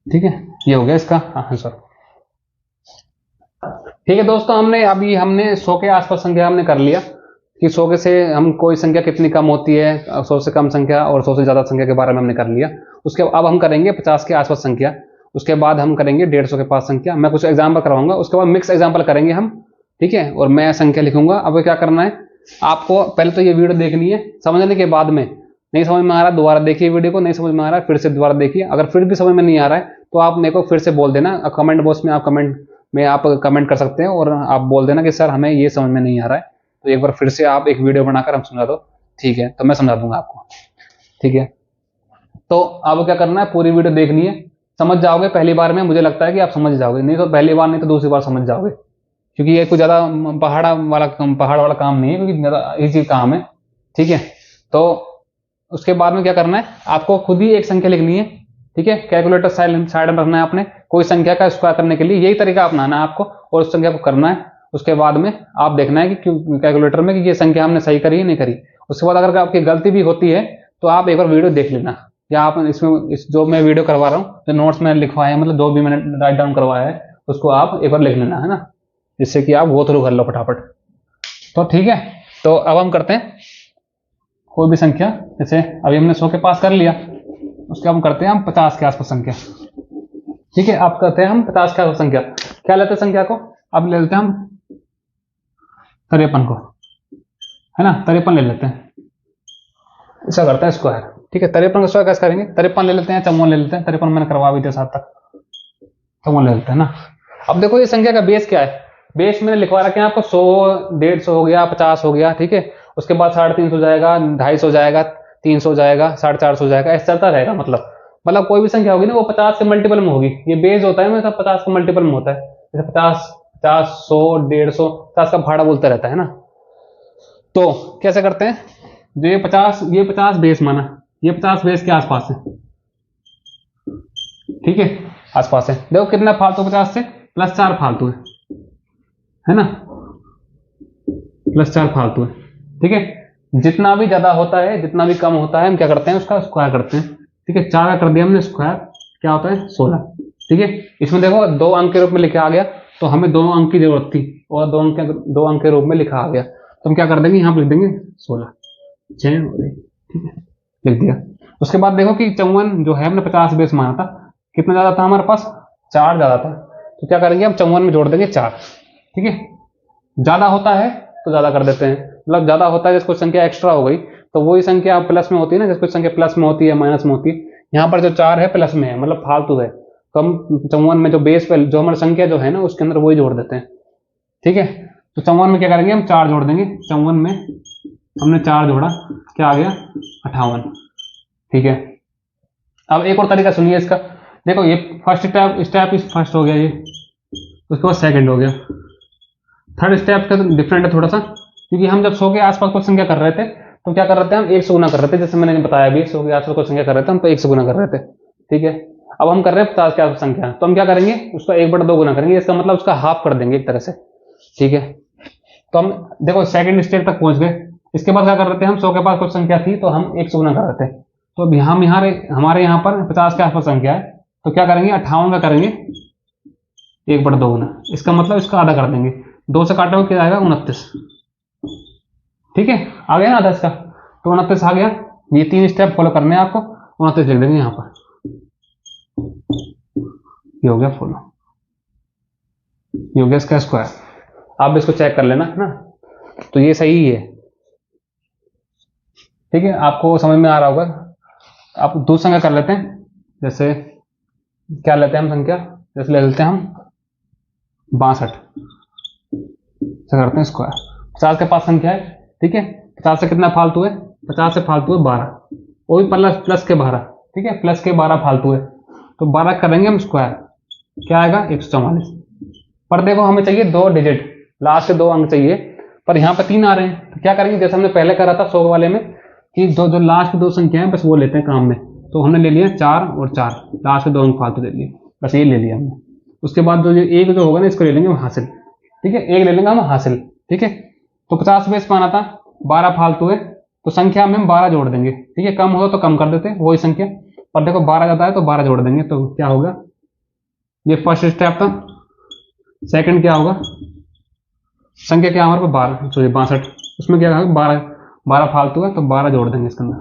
ठीक है, ये हो गया इसका आंसर। ठीक है दोस्तों, हमने 100 के आसपास संख्या हमने कर लिया, कि 100 के से हम कोई संख्या कितनी कम होती है, 100 से कम संख्या और 100 से ज्यादा संख्या के बारे में हमने कर लिया। उसके अब हम करेंगे 50 के आसपास संख्या, उसके बाद हम करेंगे 150 के पास संख्या। मैं कुछ एग्जाम्पल करवाऊंगा, उसके बाद मिक्स एग्जाम्पल करेंगे हम। ठीक है, और मैं संख्या लिखूंगा। अब क्या करना है आपको, पहले तो ये वीडियो देखनी है, समझने के बाद में नहीं समझ में आ रहा दोबारा देखिए वीडियो को, नहीं समझ में आ रहा है फिर से दोबारा देखिए। अगर फिर भी समझ में नहीं आ रहा है तो आप मेरे को फिर से बोल देना, कमेंट बॉक्स में आप कमेंट कर सकते हैं और आप बोल देना कि सर हमें ये समझ में नहीं आ रहा है, तो एक बार फिर से आप एक वीडियो बनाकर हम समझा दो। ठीक है, तो मैं समझा दूंगा आपको। ठीक है, तो अब क्या करना है, पूरी वीडियो देखनी है, समझ जाओगे पहली बार में, मुझे लगता है कि आप समझ जाओगे, नहीं तो पहली बार नहीं तो दूसरी बार समझ जाओगे, क्योंकि ये कुछ ज्यादा पहाड़ वाला काम नहीं है, क्योंकि ज्यादा इजी काम है। ठीक है, तो उसके बाद में क्या करना है, आपको खुद ही एक संख्या लिखनी है। ठीक है, कैलकुलेटर साइड में रखना है आपने, कोई संख्या का स्क्वायर करने के लिए यही तरीका अपनाना है आपको, और उस संख्या को करना है। उसके बाद में आप देखना है कि कैलकुलेटर में कि ये संख्या हमने सही करी है नहीं करी। उसके बाद अगर आपकी गलती भी होती है तो आप एक बार वीडियो देख लेना, या आप इसमें जो मैं वीडियो करवा रहा हूँ, जो नोट्स मैंने लिखवाए हैं, मतलब जो भी मैंने राइट डाउन करवाया है, उसको आप एक बार लिख लेना, है ना, जिससे कि आप गो थ्रू कर लो फटाफट। तो ठीक है, तो अब हम करते हैं कोई भी संख्या, जैसे अभी हमने 100 के पास कर लिया, उसके हम करते हैं हम 50 के आसपास संख्या। ठीक है, अब करते हैं हम 50 के आसपास संख्या। क्या लेते हैं संख्या को? अब ले लेते हैं हम 53 को, है ना, 53 ले लेते हैं, ऐसा करते हैं स्क्वायर। ठीक है, 53 का स्क्वायर कैसे करेंगे? 53 ले लेते हैं, 54 ले लेते हैं, 53 मैंने करवा भी दिया साथ तक, 54 ले लेते हैं ना। अब देखो ये संख्या का बेस क्या है? बेस मैंने लिखवा रखे हैं आपको 100, 150 हो गया, 50 हो गया, ठीक है, उसके बाद 350 हो जाएगा, 250 हो जाएगा, 300 हो जाएगा, 450 हो जाएगा, ऐसा चलता रहेगा। मतलब कोई भी संख्या होगी ना वो 50 के मल्टीपल में होगी। ये बेस होता है मतलब 50 के मल्टीपल में होता है, जैसे 50, 100, 150, 50 का भाड़ा बोलता रहता है ना। तो कैसे करते हैं? जो ये 50 बेस माना, ये 50 बेस के आसपास है, ठीक है, आसपास है। देखो कितना फालतू 50 से +4 फालतू है ना, +4 फालतू है। ठीक है, जितना भी ज्यादा होता है, जितना भी कम होता है, हम क्या करते हैं उसका स्क्वायर करते हैं। ठीक है, 4 का कर दिया हमने स्क्वायर, क्या होता है 16। ठीक है, इसमें देखो 2 अंक के रूप में लिखा आ गया, तो हमें 2 अंक की जरूरत थी और 2 अंक के रूप में लिखा आ गया, तो हम क्या कर देंगे, यहाँ पर लिख देंगे 16, 6 और 1। ठीक है, लिख दिया। उसके बाद देखो कि 54 जो है हमने 50 बेस माना था, कितना ज्यादा था हमारे पास? 4 ज्यादा था, तो क्या करेंगे हम 54 में जोड़ देंगे 4। ठीक है, ज्यादा होता है तो ज्यादा कर देते हैं, मतलब ज्यादा होता है जैसे कोई संख्या एक्स्ट्रा हो गई तो वही संख्या प्लस में होती है ना, जैसे कोई संख्या प्लस में होती है, माइनस में होती है। यहाँ पर जो 4 है प्लस में है, मतलब फालतू है, तो हम 54 में जो बेस पे जो हमारी संख्या जो है ना उसके अंदर वही जोड़ देते हैं। ठीक है, तो 54 में क्या करेंगे हम 4 जोड़ देंगे। 54 में हमने 4 जोड़ा, क्या आ गया 58। ठीक है, अब एक और तरीका सुनिए इसका। देखो ये फर्स्ट स्टेप फर्स्ट हो गया, ये उसके बाद सेकंड हो गया। थर्ड स्टेप का डिफरेंट है थोड़ा सा, क्योंकि हम जब 100 के आसपास कोई संख्या कर रहे थे तो क्या कर रहे थे हम 1 से गुना कर रहे थे, जैसे मैंने बताया भी 100 के आसपास कोई संख्या कर रहे थे हम तो 1 से गुना कर रहे थे। ठीक है, अब हम कर रहे हैं 50 के आसपास संख्या, तो हम क्या करेंगे उसका 1/2 गुना करेंगे, इसका मतलब उसका हाफ कर देंगे एक तरह से। ठीक है, तो हम देखो सेकंड स्टेप तक पहुंच गए। इसके बाद क्या कर रहे थे हम 100 के पास कुछ संख्या थी तो हम 1 से गुना कर रहे थे, तो अभी हम हमारे यहाँ पर 50 के आसपास संख्या है, तो क्या करेंगे 58 का करेंगे 1/2 गुना, इसका मतलब इसका आधा कर देंगे। 2 से काटोगे क्या आएगा 29। ठीक है, आ गया ना आधा इसका, तो 29 आ गया। ये 3 स्टेप फॉलो करने हैं आपको, 29 लिख देंगे यहाँ पर, ये हो गया फॉलो, ये हो गया इसका स्क्वायर। आप इसको चेक कर लेना ना, तो ये सही है। ठीक है, आपको समझ में आ रहा होगा। आप दूसरी संख्या कर लेते हैं, जैसे क्या लेते हैं हम संख्या, जैसे ले लेते हैं हम 62 से करते हैं स्क्वायर। 50 के पास संख्या है, ठीक है, 50 से कितना फालतू है? 50 से फालतू है 12, वो भी प्लस के 12। ठीक है, प्लस के 12 फालतू है, तो 12 करेंगे हम स्क्वायर, क्या आएगा 144। पर देखो हमें चाहिए 2 डिजिट, लास्ट के 2 अंक चाहिए, पर यहाँ पे 3 आ रहे हैं, तो क्या करेंगे जैसे हमने पहले करा था 100 वाले में कि जो लास्ट की 2 संख्या है बस वो लेते हैं काम में, तो हमने ले लिया 4 और 4, लास्ट के 2 अंक फालतू ले लिए, बस ये ले लिया हमने। उसके बाद जो एक जो होगा ना इसको ले लेंगे हम हासिल। ठीक है, एक ले लेंगे हम हासिल। ठीक है, तो 50 बेस पाना था, 12 फालतू है, तो संख्या में हम 12 जोड़ देंगे। ठीक है, कम हो तो कम कर देते वही संख्या, पर देखो 12 ज्यादा है तो 12 जोड़ देंगे, तो क्या होगा, ये फर्स्ट स्टेप था। सेकंड क्या होगा, संख्या क्या हमारे पास 12 सॉरी 62, उसमें क्या होगा 12 फालतू है तो 12 जोड़ देंगे इसके अंदर,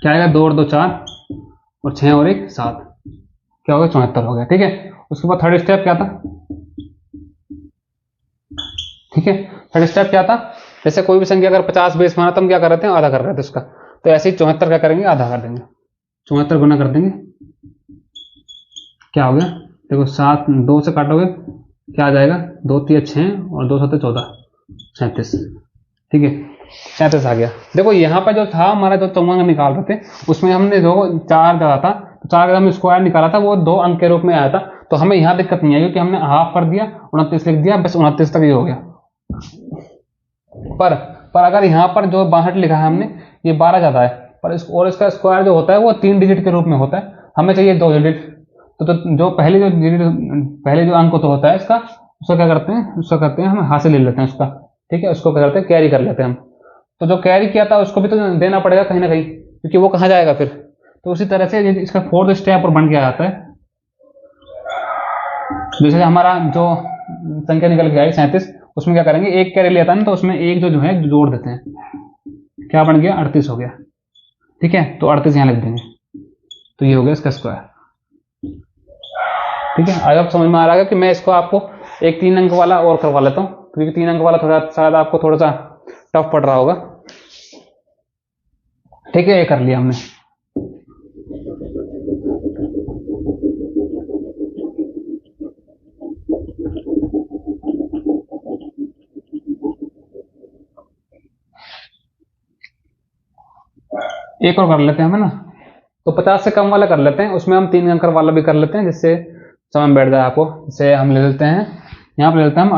क्या आएगा 2 और 2 4 और 6 और 1 7, क्या होगा 74 हो गया। ठीक है, उसके बाद थर्ड स्टेप क्या था? ठीक है, थर्ड स्टेप क्या था, जैसे कोई भी संख्या अगर 50 बेस माना तो हम क्या कर रहे थे आधा कर रहे थे उसका, तो ऐसे ही 74 क्या करेंगे आधा कर देंगे, 74 गुना कर देंगे, क्या हो गया देखो 7, 2 से काटोगे क्या आ जाएगा 2 3 6 और 2 7 14, 37। ठीक है, 37 आ गया। देखो यहाँ पर जो था हमारा जो 54 निकाल रहे थे उसमें हमने जो 4 ज्यादा था, तो 4 का हमने स्क्वायर निकाला था वो 2 अंक के रूप में आया था, तो हमें यहाँ दिक्कत नहीं आई क्योंकि हमने हाफ कर दिया 29 लिख दिया, बस 29 तक ये हो गया। पर अगर यहाँ पर जो 62 लिखा है हमने ये 12 ज्यादा है, पर और इसका स्क्वायर जो होता है वो 3 डिजिट के रूप में होता है, हमें चाहिए 2 डिजिट, तो जो पहले जो अंक तो होता है इसका, उसका क्या करते हैं, उसका करते हैं हम हासिल ले लेते हैं उसका। ठीक है, उसको क्या करते हैं कैरी कर लेते हैं हम, तो जो कैरी किया था उसको भी तो देना पड़ेगा कहीं ना कहीं, क्योंकि वो कहाँ जाएगा फिर, तो उसी तरह से इसका फोर्थ स्टेप और बन के आ जाता है। जैसे हमारा जो संख्या निकल के आई 37, उसमें क्या करेंगे एक कैरी लेता है ना, तो उसमें एक जो है जोड़ देते हैं, क्या बन गया, 38 हो गया। ठीक है, तो 38 यहाँ लिख देंगे, तो ये हो गया इसका स्क्वायर। ठीक है, आज आप समझ में आ रहा है कि मैं इसको आपको एक 3 अंक वाला और करवा लेता हूँ, क्योंकि 3 अंक वाला थोड़ा शायद आपको थोड़ा सा टफ पड़ रहा होगा। ठीक है, ये कर लिया हमने। एक और कर लेते हैं हम, है ना, तो 50 से कम वाला कर लेते हैं, उसमें हम 3 अंक वाला भी कर लेते हैं, जिससे समझ बैठ जाए आपको। जैसे हम ले लेते हैं, यहाँ पे ले लेते हैं हम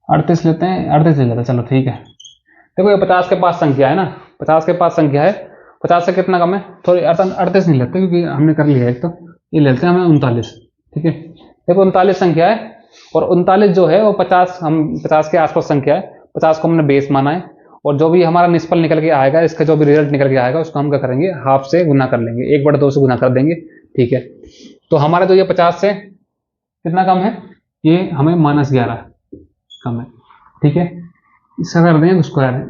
38 लेते हैं, 38 ले लेते हैं, चलो ठीक है। देखो ये 50 के पास संख्या है ना, 50 के पास संख्या है, 50 से कितना कम है, थोड़ी 38 नहीं लेते क्योंकि हमने कर लिया एक, तो ये लेते हैं हमें 39। ठीक है, देखो 39 संख्या है, और 39 जो है वो 50, हम 50 के आसपास संख्या है, 50 को हमने बेस माना है, और जो भी हमारा निष्फल निकल के आएगा, इसका जो भी रिजल्ट निकल के आएगा, उसको हम क्या करेंगे, हाफ से गुना कर लेंगे, 1/2 से गुना कर देंगे। ठीक है, तो हमारा जो ये 50 से कितना कम है, ये हमें -11 कम है। ठीक है, इसका कर देंगे स्क्वायर है,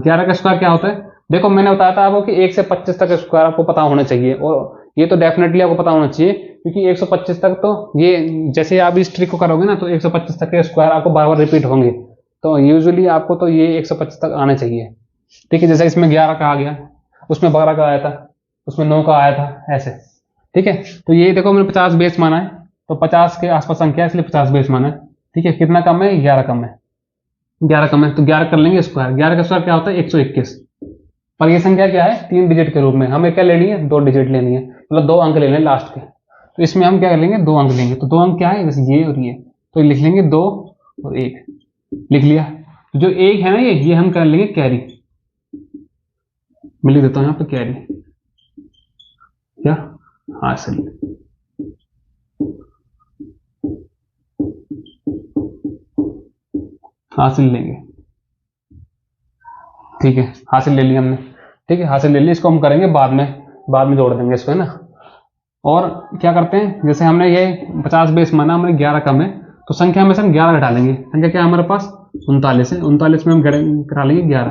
11 का स्क्वायर क्या होता है, देखो मैंने बताया था आपको कि 1 से 25 तक स्क्वायर आपको पता होना चाहिए, और ये तो डेफिनेटली आपको पता होना चाहिए, क्योंकि 125 तक तो ये जैसे आप इस ट्रिक को करोगे ना, तो 125 तक के स्क्वायर आपको बार बार रिपीट होंगे, तो यूजुअली आपको तो ये 125 तक आने चाहिए। ठीक है, जैसे इसमें 11 का आ गया, उसमें 12 का आया था, उसमें 9 का आया था, ऐसे। ठीक है, तो ये देखो मैंने 50 बेस माना है, तो 50 के आसपास संख्या है, इसलिए 50 बेस माना है। ठीक है, कितना कम है, 11 कम है, 11 कम है, तो 11 कर लेंगे स्क्वायर। 11 का स्क्वायर क्या होता है, 121। पर ये संख्या क्या है, 3 डिजिट के रूप में, हमें क्या लेनी है, 2 डिजिट लेनी है, मतलब 2 अंक लेने लास्ट के। तो इसमें हम क्या कर लेंगे, 2 अंक लेंगे, तो 2 अंक क्या है, बस ये और ये, तो लिख लेंगे 2 और 1, लिख लिया। जो 1 है ना, ये हम कर लेंगे कैरी, मैं लिख देता हूं यहाँ पे कैरी, क्या हासिल। हासिल लेंगे, ठीक है, हासिल ले लिया हमने। ठीक है, हासिल ले लिया, इसको हम करेंगे बाद में जोड़ देंगे इसको, है ना। और क्या करते हैं, जैसे हमने ये 50 बेस माना, हमारे 11 कम है, तो संख्या में से हम 11 घटा लेंगे। संख्या क्या है हमारे पास, 39 है, 39 में हम घटा लेंगे 11,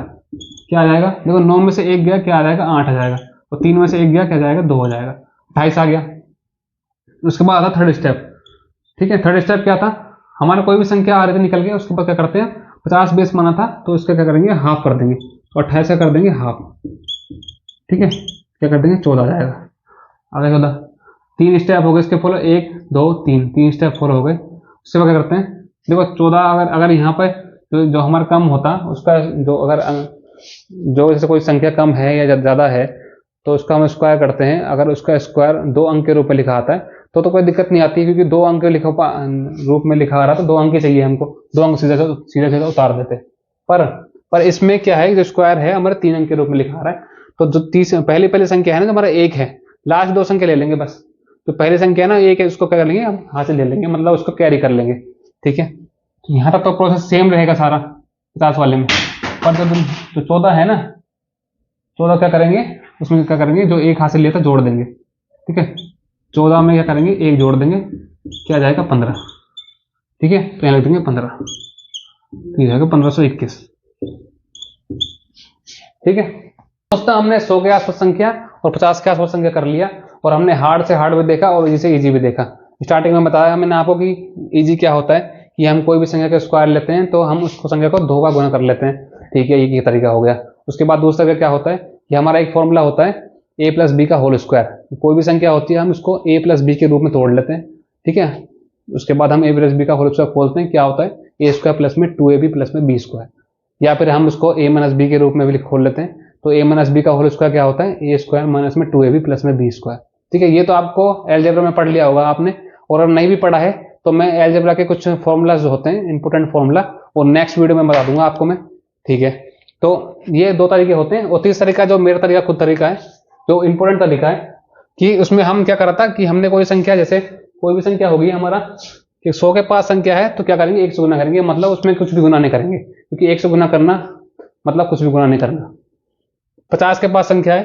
क्या आ जाएगा, देखो 9 में से 1 गया, क्या आ जाएगा, 8 आ जाएगा, और 3 में से 1 गया, क्या जाएगा, 2 हो जाएगा, 28 आ गया। उसके बाद आता थर्ड स्टेप। ठीक है, थर्ड स्टेप क्या था, हमारा कोई भी संख्या आ रही थी निकल के, उसके बाद क्या करते हैं, 50 बेस माना था, तो इसका क्या करेंगे, हाफ कर देंगे, और 28 का कर देंगे हाफ। ठीक है, क्या कर देंगे, 14 आ जाएगा, आगे 14। 3 स्टेप हो गए इसके फॉलो, 1 2 3, 3 स्टेप फॉलो हो गए। उसके बाद क्या करते हैं, देखो 14 अगर यहाँ पे जो हमारा कम होता, उसका जो जैसे कोई संख्या कम है या ज्यादा है, तो उसका हम स्क्वायर करते हैं। अगर उसका स्क्वायर 2 अंक के रूप में लिखा आता है, तो कोई दिक्कत नहीं आती, क्योंकि 2 अंक के रूप में लिखा आ रहा, तो 2 अंक ही चाहिए हमको, 2 अंक सीधा उतार देते। पर इसमें क्या है, जो स्क्वायर है हमारे 3 अंक के रूप में लिखा आ रहा है, तो जो पहली संख्या है ना, हमारा 1 है, लास्ट 2 संख्या ले लेंगे बस। तो पहली संख्या ना 1 है, उसको क्या कर लेंगे हम, हासिल ले लेंगे, मतलब उसको कैरी कर लेंगे। ठीक है, तो यहाँ तक तो प्रोसेस सेम रहेगा सारा 50 वाले में। पर जो 14 है ना, 14 क्या करेंगे, उसमें क्या करेंगे, जो 1 हासिल लिया था जोड़ देंगे। ठीक है, 14 में क्या करेंगे, 1 जोड़ देंगे, क्या जाएगा, 15। ठीक है, तो यहाँ लिख देंगे 15, तो ये जाएगा 1521। ठीक है दोस्तों, हमने 100 के आसपास संख्या और 50 के आसपास संख्या कर लिया, और हमने हार्ड से हार्ड भी देखा और इजी से इजी भी देखा। स्टार्टिंग में बताया मैंने आपको कि इजी क्या होता है, कि हम कोई भी संख्या का स्क्वायर लेते हैं, तो हम उसको संख्या को 2 बार गुना कर लेते हैं। ठीक है, ये तरीका हो गया। उसके बाद दूसरा क्या होता है, कि हमारा एक फॉर्मूला होता है a प्लस बी का होल स्क्वायर। कोई भी संख्या होती है, हम उसको a प्लस बी के रूप में तोड़ लेते हैं। ठीक है, उसके बाद हम a प्लस बी का होल स्क्वायर खोलते हैं, क्या होता है, a स्क्वायर प्लस में 2ab प्लस में b स्क्वायर। या फिर हम उसको a माइनस बी के रूप में भी खोल लेते हैं, तो a माइनस बी का होल स्क्वायर क्या होता है, a स्क्वायर माइनस में 2ab प्लस में b स्क्वायर। ठीक है, ये तो आपको अलजेब्रा में पढ़ लिया होगा आपने, और अगर नहीं भी पढ़ा है तो मैं अलजेब्रा के कुछ फॉर्मूलाज जो होते हैं, इंपोर्टेंट फॉर्मूला, और नेक्स्ट वीडियो में बता दूंगा आपको मैं। ठीक है, तो ये 2 तरीके होते हैं। और तीसरा तरीका जो मेरा तरीका खुद तरीका है, जो इंपोर्टेंट तरीका है, कि उसमें हम क्या करता, कि हमने कोई संख्या, जैसे कोई भी संख्या होगी हमारा, कि 100 के पास संख्या है, तो क्या करेंगे, 1 से गुना करेंगे, मतलब उसमें कुछ भी गुना नहीं करेंगे, क्योंकि 1 से गुना करना मतलब कुछ भी गुना नहीं करना। 50 के पास संख्या है,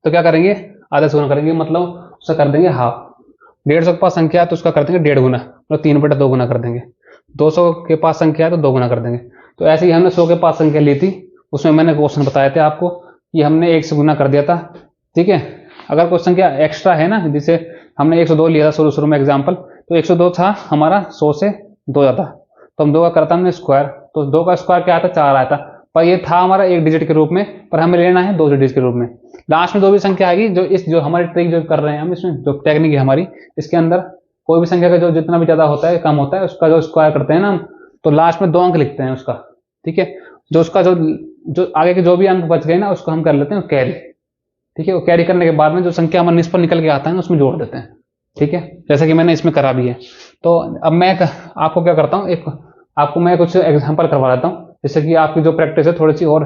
तो क्या करेंगे, आधा से गुना करेंगे, मतलब उसका कर देंगे हाफ। 150 के पास संख्या है, तो उसका कर देंगे 1.5 गुना, मतलब 3/2 गुना कर देंगे। 200 के पास संख्या है, तो 2 गुना कर देंगे। तो ऐसे ही हमने 100 के पास संख्या ली थी, उसमें मैंने क्वेश्चन बताए थे आपको कि हमने 1 से गुना कर दिया था। ठीक है, अगर कोई संख्या एक्स्ट्रा है ना, जैसे हमने 102 लिया था शुरू में एग्जाम्पल, तो 102 था हमारा 100 से 2 ज़्यादा, तो हम 2 का करता हमने स्क्वायर, तो 2 का स्क्वायर क्या आता, 4 आया था, पर ये था हमारा 1 डिजिट के रूप में, पर हमें लेना है 2 डिजिट के रूप में। लास्ट में जो भी संख्या आएगी, जो हमारी ट्रिक जो कर रहे हैं हम, इसमें जो टेक्निक है हमारी, इसके अंदर कोई भी संख्या का जो जितना भी ज्यादा होता है कम होता है, उसका जो स्क्वायर करते हैं ना हम, तो लास्ट में 2 अंक लिखते हैं उसका। ठीक है, जो उसका जो आगे के जो भी अंक बच गए ना, उसको हम कर लेते हैं कैरी। ठीक है, वो कैरी करने के बाद में जो संख्या हमारे निष्फल निकल के आता है ना, उसमें जोड़ देते हैं। ठीक है, जैसे कि मैंने इसमें करा भी है। तो अब मैं आपको क्या करता हूँ, आपको मैं कुछ एग्जाम्पल करवा देता हूँ, जिससे कि आपकी जो प्रैक्टिस है थोड़ी सी और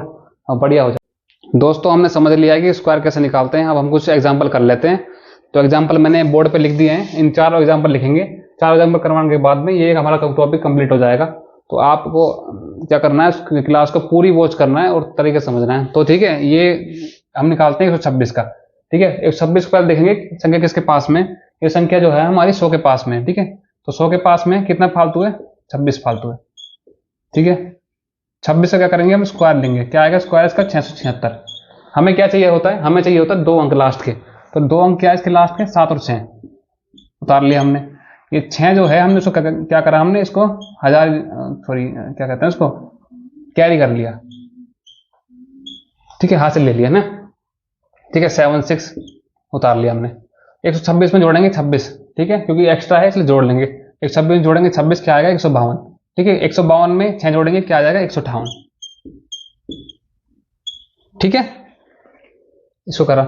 बढ़िया हो जाए। दोस्तों, हमने समझ लिया है कि स्क्वायर कैसे निकालते हैं। अब हम कुछ एग्जाम्पल कर लेते हैं। तो एग्जाम्पल मैंने बोर्ड पे लिख दिए हैं, इन 4 एग्जाम्पल लिखेंगे। 4 एग्जाम्पल करवाने के बाद में ये हमारा टॉपिक कंप्लीट हो जाएगा। तो आपको क्या करना है, क्लास को पूरी वॉच करना है और तरीके से समझना है। तो ठीक है, ये हम निकालते हैं 126 का। ठीक है, 126 को पहले देखेंगे संख्या किसके पास में। ये संख्या जो है हमारी 100 के पास में है। ठीक है, तो 100 के पास में कितना फालतू है, 26 फालतू है। ठीक है, 26 का क्या करेंगे हम, स्क्वायर लेंगे। क्या आएगा स्क्वायर इसका, 676। हमें क्या चाहिए होता है, हमें चाहिए होता है 2 अंक लास्ट के। तो 2 अंक क्या है इसके लास्ट के, 7 और 6 उतार लिया हमने। ये 6 जो है, हमने उसको क्या करा, हमने इसको क्या कहते हैं उसको, कैरी कर लिया। ठीक है, हासिल ले लिया ना। ठीक है, 7 6 उतार लिया हमने। 126 में जोड़ेंगे 26। ठीक है, क्योंकि एक्स्ट्रा है इसलिए जोड़ लेंगे। 126 में जोड़ेंगे 26, क्या आएगा 152। ठीक है, 152 में 6 जोड़ेंगे, क्या आ जाएगा 158। ठीक है, इसको करा।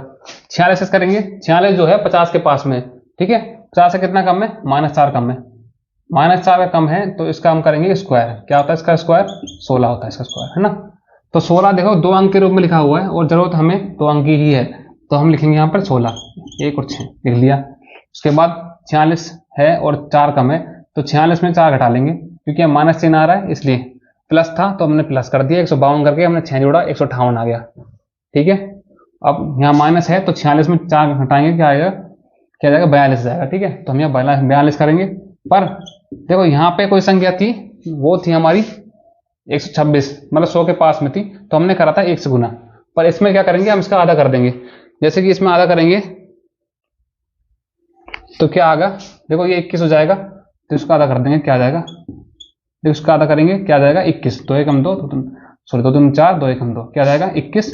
46 करेंगे, 46 जो है 50 के पास में। ठीक है, 50 से कितना कम है, -4 कम है। -4 का कम है, तो इसका हम करेंगे स्क्वायर। क्या होता है इसका स्क्वायर, 16 होता है इसका स्क्वायर, है ना। तो 16 देखो 2 अंक के रूप में लिखा हुआ है और जरूरत हमें 2 अंक की ही है, तो हम लिखेंगे यहाँ पर 16, 1 और 6 लिख लिया। उसके बाद 46 है और 4 कम है, तो 46 में 4 घटा लेंगे, क्योंकि माइनस चिन्ह आ रहा है इसलिए। प्लस था तो हमने प्लस कर दिया, 152 करके हमने 6 जोड़ा, 158 आ गया। ठीक है, अब यहाँ माइनस है तो 46 में 4 घटाएंगे, क्या आएगा, क्या जाएगा 42 जाएगा। ठीक है, तो हम यहाँ 42 करेंगे। पर देखो यहाँ पे कोई संख्या थी, वो थी हमारी 126, मतलब 100 के पास में थी, तो हमने करा था 1 से गुना। पर इसमें क्या करेंगे, हम इसका आधा कर देंगे। जैसे कि इसमें आधा करेंगे तो क्या आएगा, देखो ये 21 हो जाएगा, तो इसका आधा कर देंगे, क्या आ जाएगा, देखो इसका आधा करेंगे, क्या आ जाएगा 21, 2 1 हम 2, 2 3 4, 2 1 हम 2, क्या आ जाएगा 21,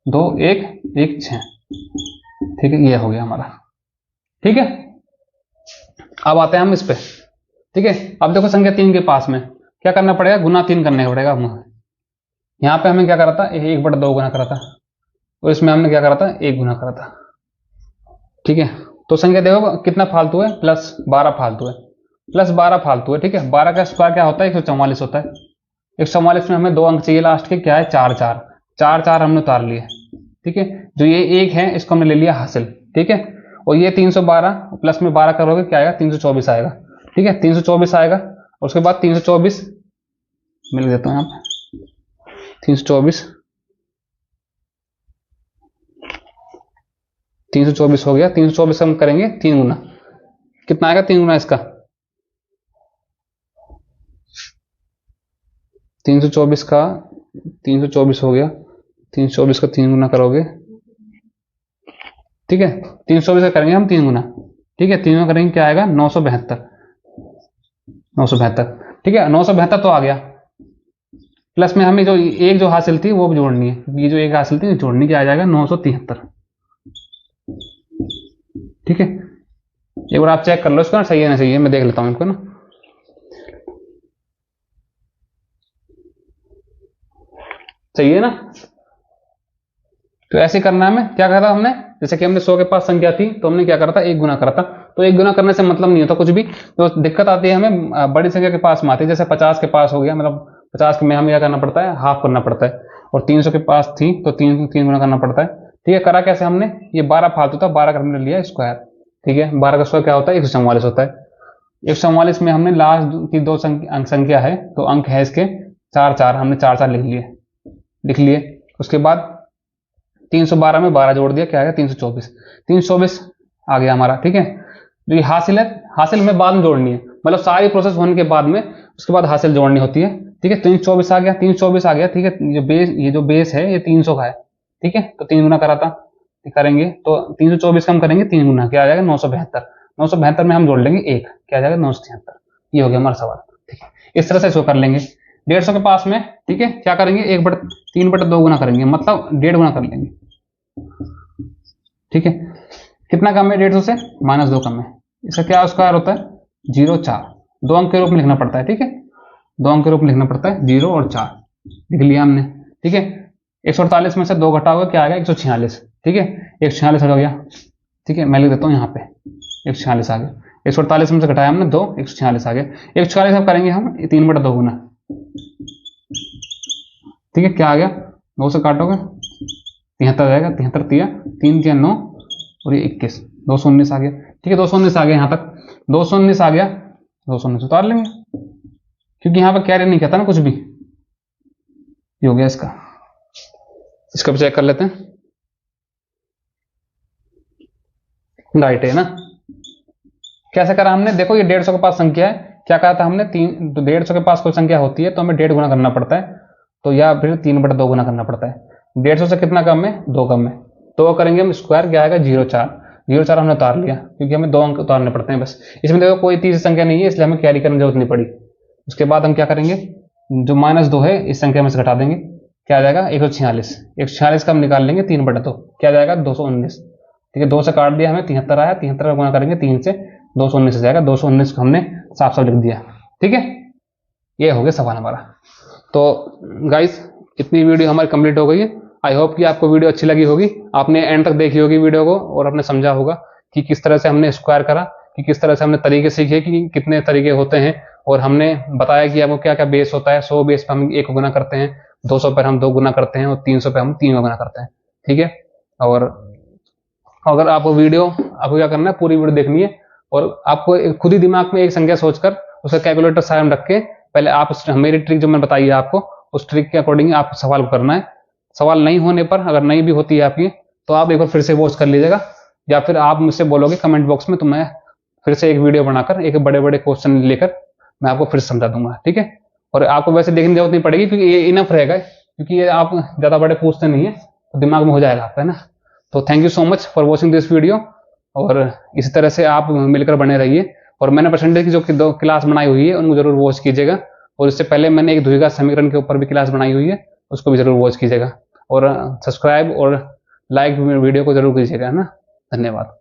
2 1 1 6। ठीक है, ये हो गया हमारा। ठीक है, अब आते हैं हम इस पे। ठीक है, अब देखो संख्या 3 के पास में क्या करना पड़ेगा, गुना 3 करना पड़ेगा। यहाँ पे हमें क्या करा था, 1/2 गुना करा था, और इसमें हमने क्या करा था, 1 गुना करा था। ठीक है, तो संख्या देखो कितना फालतू है, +12 फालतू है, +12 फालतू है। ठीक है, 12 का स्क्वायर क्या होता है, 144 होता है। 144 में हमें 2 अंक चाहिए लास्ट के, क्या है 4 4 हमने उतार लिए। ठीक है, जो ये 1 है इसको हमने ले लिया हासिल। ठीक है, और ये 312 प्लस में 12 करोगे, क्या आएगा 324 आएगा। ठीक है, 324 आएगा, और उसके बाद 324 मिल देता हूं यहाँ पे, 324 हो गया। 324 हम करेंगे 3 गुना, कितना आएगा 3 गुना इसका, 324 का 324 हो गया। 324 का 3 गुना करोगे, ठीक है, 324 का करेंगे हम 3 गुना। ठीक है, 3 गुना करेंगे, क्या आएगा 972। ठीक है, 972 तो आ गया। प्लस में हमें जो एक जो हासिल थी वो भी जोड़नी है, ये जो एक हासिल थी जोड़नी, क्या आ जाएगा 973। ठीक है, एक बार आप चेक कर लो इसका, सही है ना सही है, मैं देख लेता हूं इनको ना। सही है ना, तो ऐसे करना है। हमें क्या करा था हमने, जैसे कि हमने 100 के पास संख्या थी तो हमने क्या करा था, 1 गुना करा था। तो 1 गुना करने से मतलब नहीं होता कुछ भी, तो दिक्कत आती है हमें बड़ी संख्या के पास में आती है। जैसे 50 के पास हो गया, मतलब 50 में हमें क्या करना पड़ता है, हाफ करना पड़ता है। और 300 के पास थी तो 3 गुना करना पड़ता है। ठीक है, करा कैसे हमने, ये 12 फालतू था, 12 का हमने लिया स्क्वायर। ठीक है, 12 का स्क्वायर क्या होता है, 144 होता है। 144 में हमने लास्ट की 2 संख्या है, तो अंक है इसके 4 हमने 4 लिख लिए। उसके बाद 312 में 12 जोड़ दिया, क्या आएगा 324 आ गया हमारा। ठीक है, जो ये हासिल है, हासिल में बाद में जोड़नी है, मतलब सारी प्रोसेस होने के बाद में उसके बाद हासिल जोड़नी होती है। ठीक है। 324 आ गया, 324 आ गया, ठीक है। ये जो बेस है ये 300 का है, ठीक है। तो 3 गुना कराता करेंगे तो 324 का हम करेंगे 3 गुना, क्या आ जाएगा 972। 972 में हम जोड़ लेंगे 1, क्या आ जाएगा 973। ये हो गया हमारा सवाल, ठीक है। इस तरह से इसको कर लेंगे। 150 के पास में, ठीक है, क्या करेंगे 3/2 गुना करेंगे, मतलब 1.5 गुना कर लेंगे, ठीक है। कितना कम है 150 से, -2 कम है। इसका क्या स्क्वायर होता है 0,4, 2 अंक के रूप में लिखना पड़ता है, ठीक है। 2 अंक के रूप में लिखना पड़ता है, 0 और 4 लिख लिया हमने, ठीक है। 148 में से 2 घटाओगे क्या आएगा 146, ठीक है। 146 हो गया, ठीक है। मैं लिख देता हूँ यहाँ पे 146 आ गया। 148 में से घटाया हमने 2, 146 आ गया। 146 अब करेंगे हम 3/2 गुना, ठीक है। क्या आ गया 2 से काटोगे 73 आ जाएगा, 73 तिया 3 तिया 9 और ये 21, 219 आ गया, ठीक है। 219 आ गया, यहाँ तक 219 आ गया। 219 उतार लेंगे क्योंकि यहाँ पर कैरी नहीं कहता ना कुछ भी। ये हो गया इसका भी चेक कर लेते हैं, राइट है ना। कैसे करा हमने, देखो ये 150 के पास संख्या है, क्या कहा था हमने 3, तो 150 के पास कोई संख्या होती है तो हमें 1.5 गुना करना पड़ता है, तो या फिर 3/2 गुना करना पड़ता है। 150 से कितना कम है 2 कम है, तो करेंगे हम स्क्वायर, क्या आएगा 0,4। 0,4 हमने उतार लिया क्योंकि हमें 2 अंक उतारने पड़ते हैं बस। इसमें देखो कोई तीसरी संख्या नहीं है, इसलिए हमें कैरी करने की जरूरत नहीं पड़ी। उसके बाद हम क्या करेंगे, जो -2 है इस संख्या में से घटा देंगे, क्या आ जाएगा 146। 146 का हम निकाल लेंगे 3/2, क्या जाएगा 219, ठीक है। 2 से काट दिया, हमें 73 आया, 73 का गुना करेंगे 3 से, 219 हो जाएगा। 219 को हमने साफ साफ लिख दिया, ठीक है। ये हो गया सवाल हमारा। तो गाइस इतनी वीडियो हमारी कंप्लीट हो गई है। आई होप कि आपको वीडियो अच्छी लगी होगी, आपने एंड तक देखी होगी वीडियो को और आपने समझा होगा कि किस तरह से हमने स्क्वायर करा, कि किस तरह से हमने तरीके सीखे कि कितने तरीके होते हैं, और हमने बताया कि आपको क्या क्या बेस होता है। 100 बेस पर हम 1 गुना करते हैं, 200 पर हम 2 गुना करते हैं और 300 पर हम 3 गुना करते हैं, ठीक है। और अगर आपको क्या करना है, पूरी वीडियो देखनी है और आपको खुद ही दिमाग में एक संख्या सोचकर उसका कैलकुलेटर सामने रख के पहले आप मेरी ट्रिक जो मैंने बताई है आपको, उस ट्रिक के अकॉर्डिंग आप सवाल करना है। सवाल नहीं होने पर, अगर नहीं भी होती है आपकी, तो आप एक बार फिर से वॉच कर लीजिएगा, या फिर आप मुझसे बोलोगे कमेंट बॉक्स में, तो मैं फिर से एक वीडियो बनाकर एक बड़े बड़े क्वेश्चन लेकर मैं आपको फिर समझा दूंगा, ठीक है। और आपको वैसे देखने की जरूरत नहीं पड़ेगी क्योंकि ये इनफ रहेगा, क्योंकि ये आप ज्यादा बड़े पूछते नहीं है तो दिमाग में हो जाएगा आपका, है ना। तो thank you so much for watching this video, और इसी तरह से आप मिलकर बने रहिए। और मैंने परसेंटेज की जो 2 क्लास बनाई हुई है उनको जरूर वॉच कीजिएगा, और इससे पहले मैंने एक द्विघात समीकरण के ऊपर भी क्लास बनाई हुई है, उसको भी जरूर वॉच कीजिएगा, और सब्सक्राइब और लाइक वीडियो को जरूर कीजिएगा, है ना। धन्यवाद।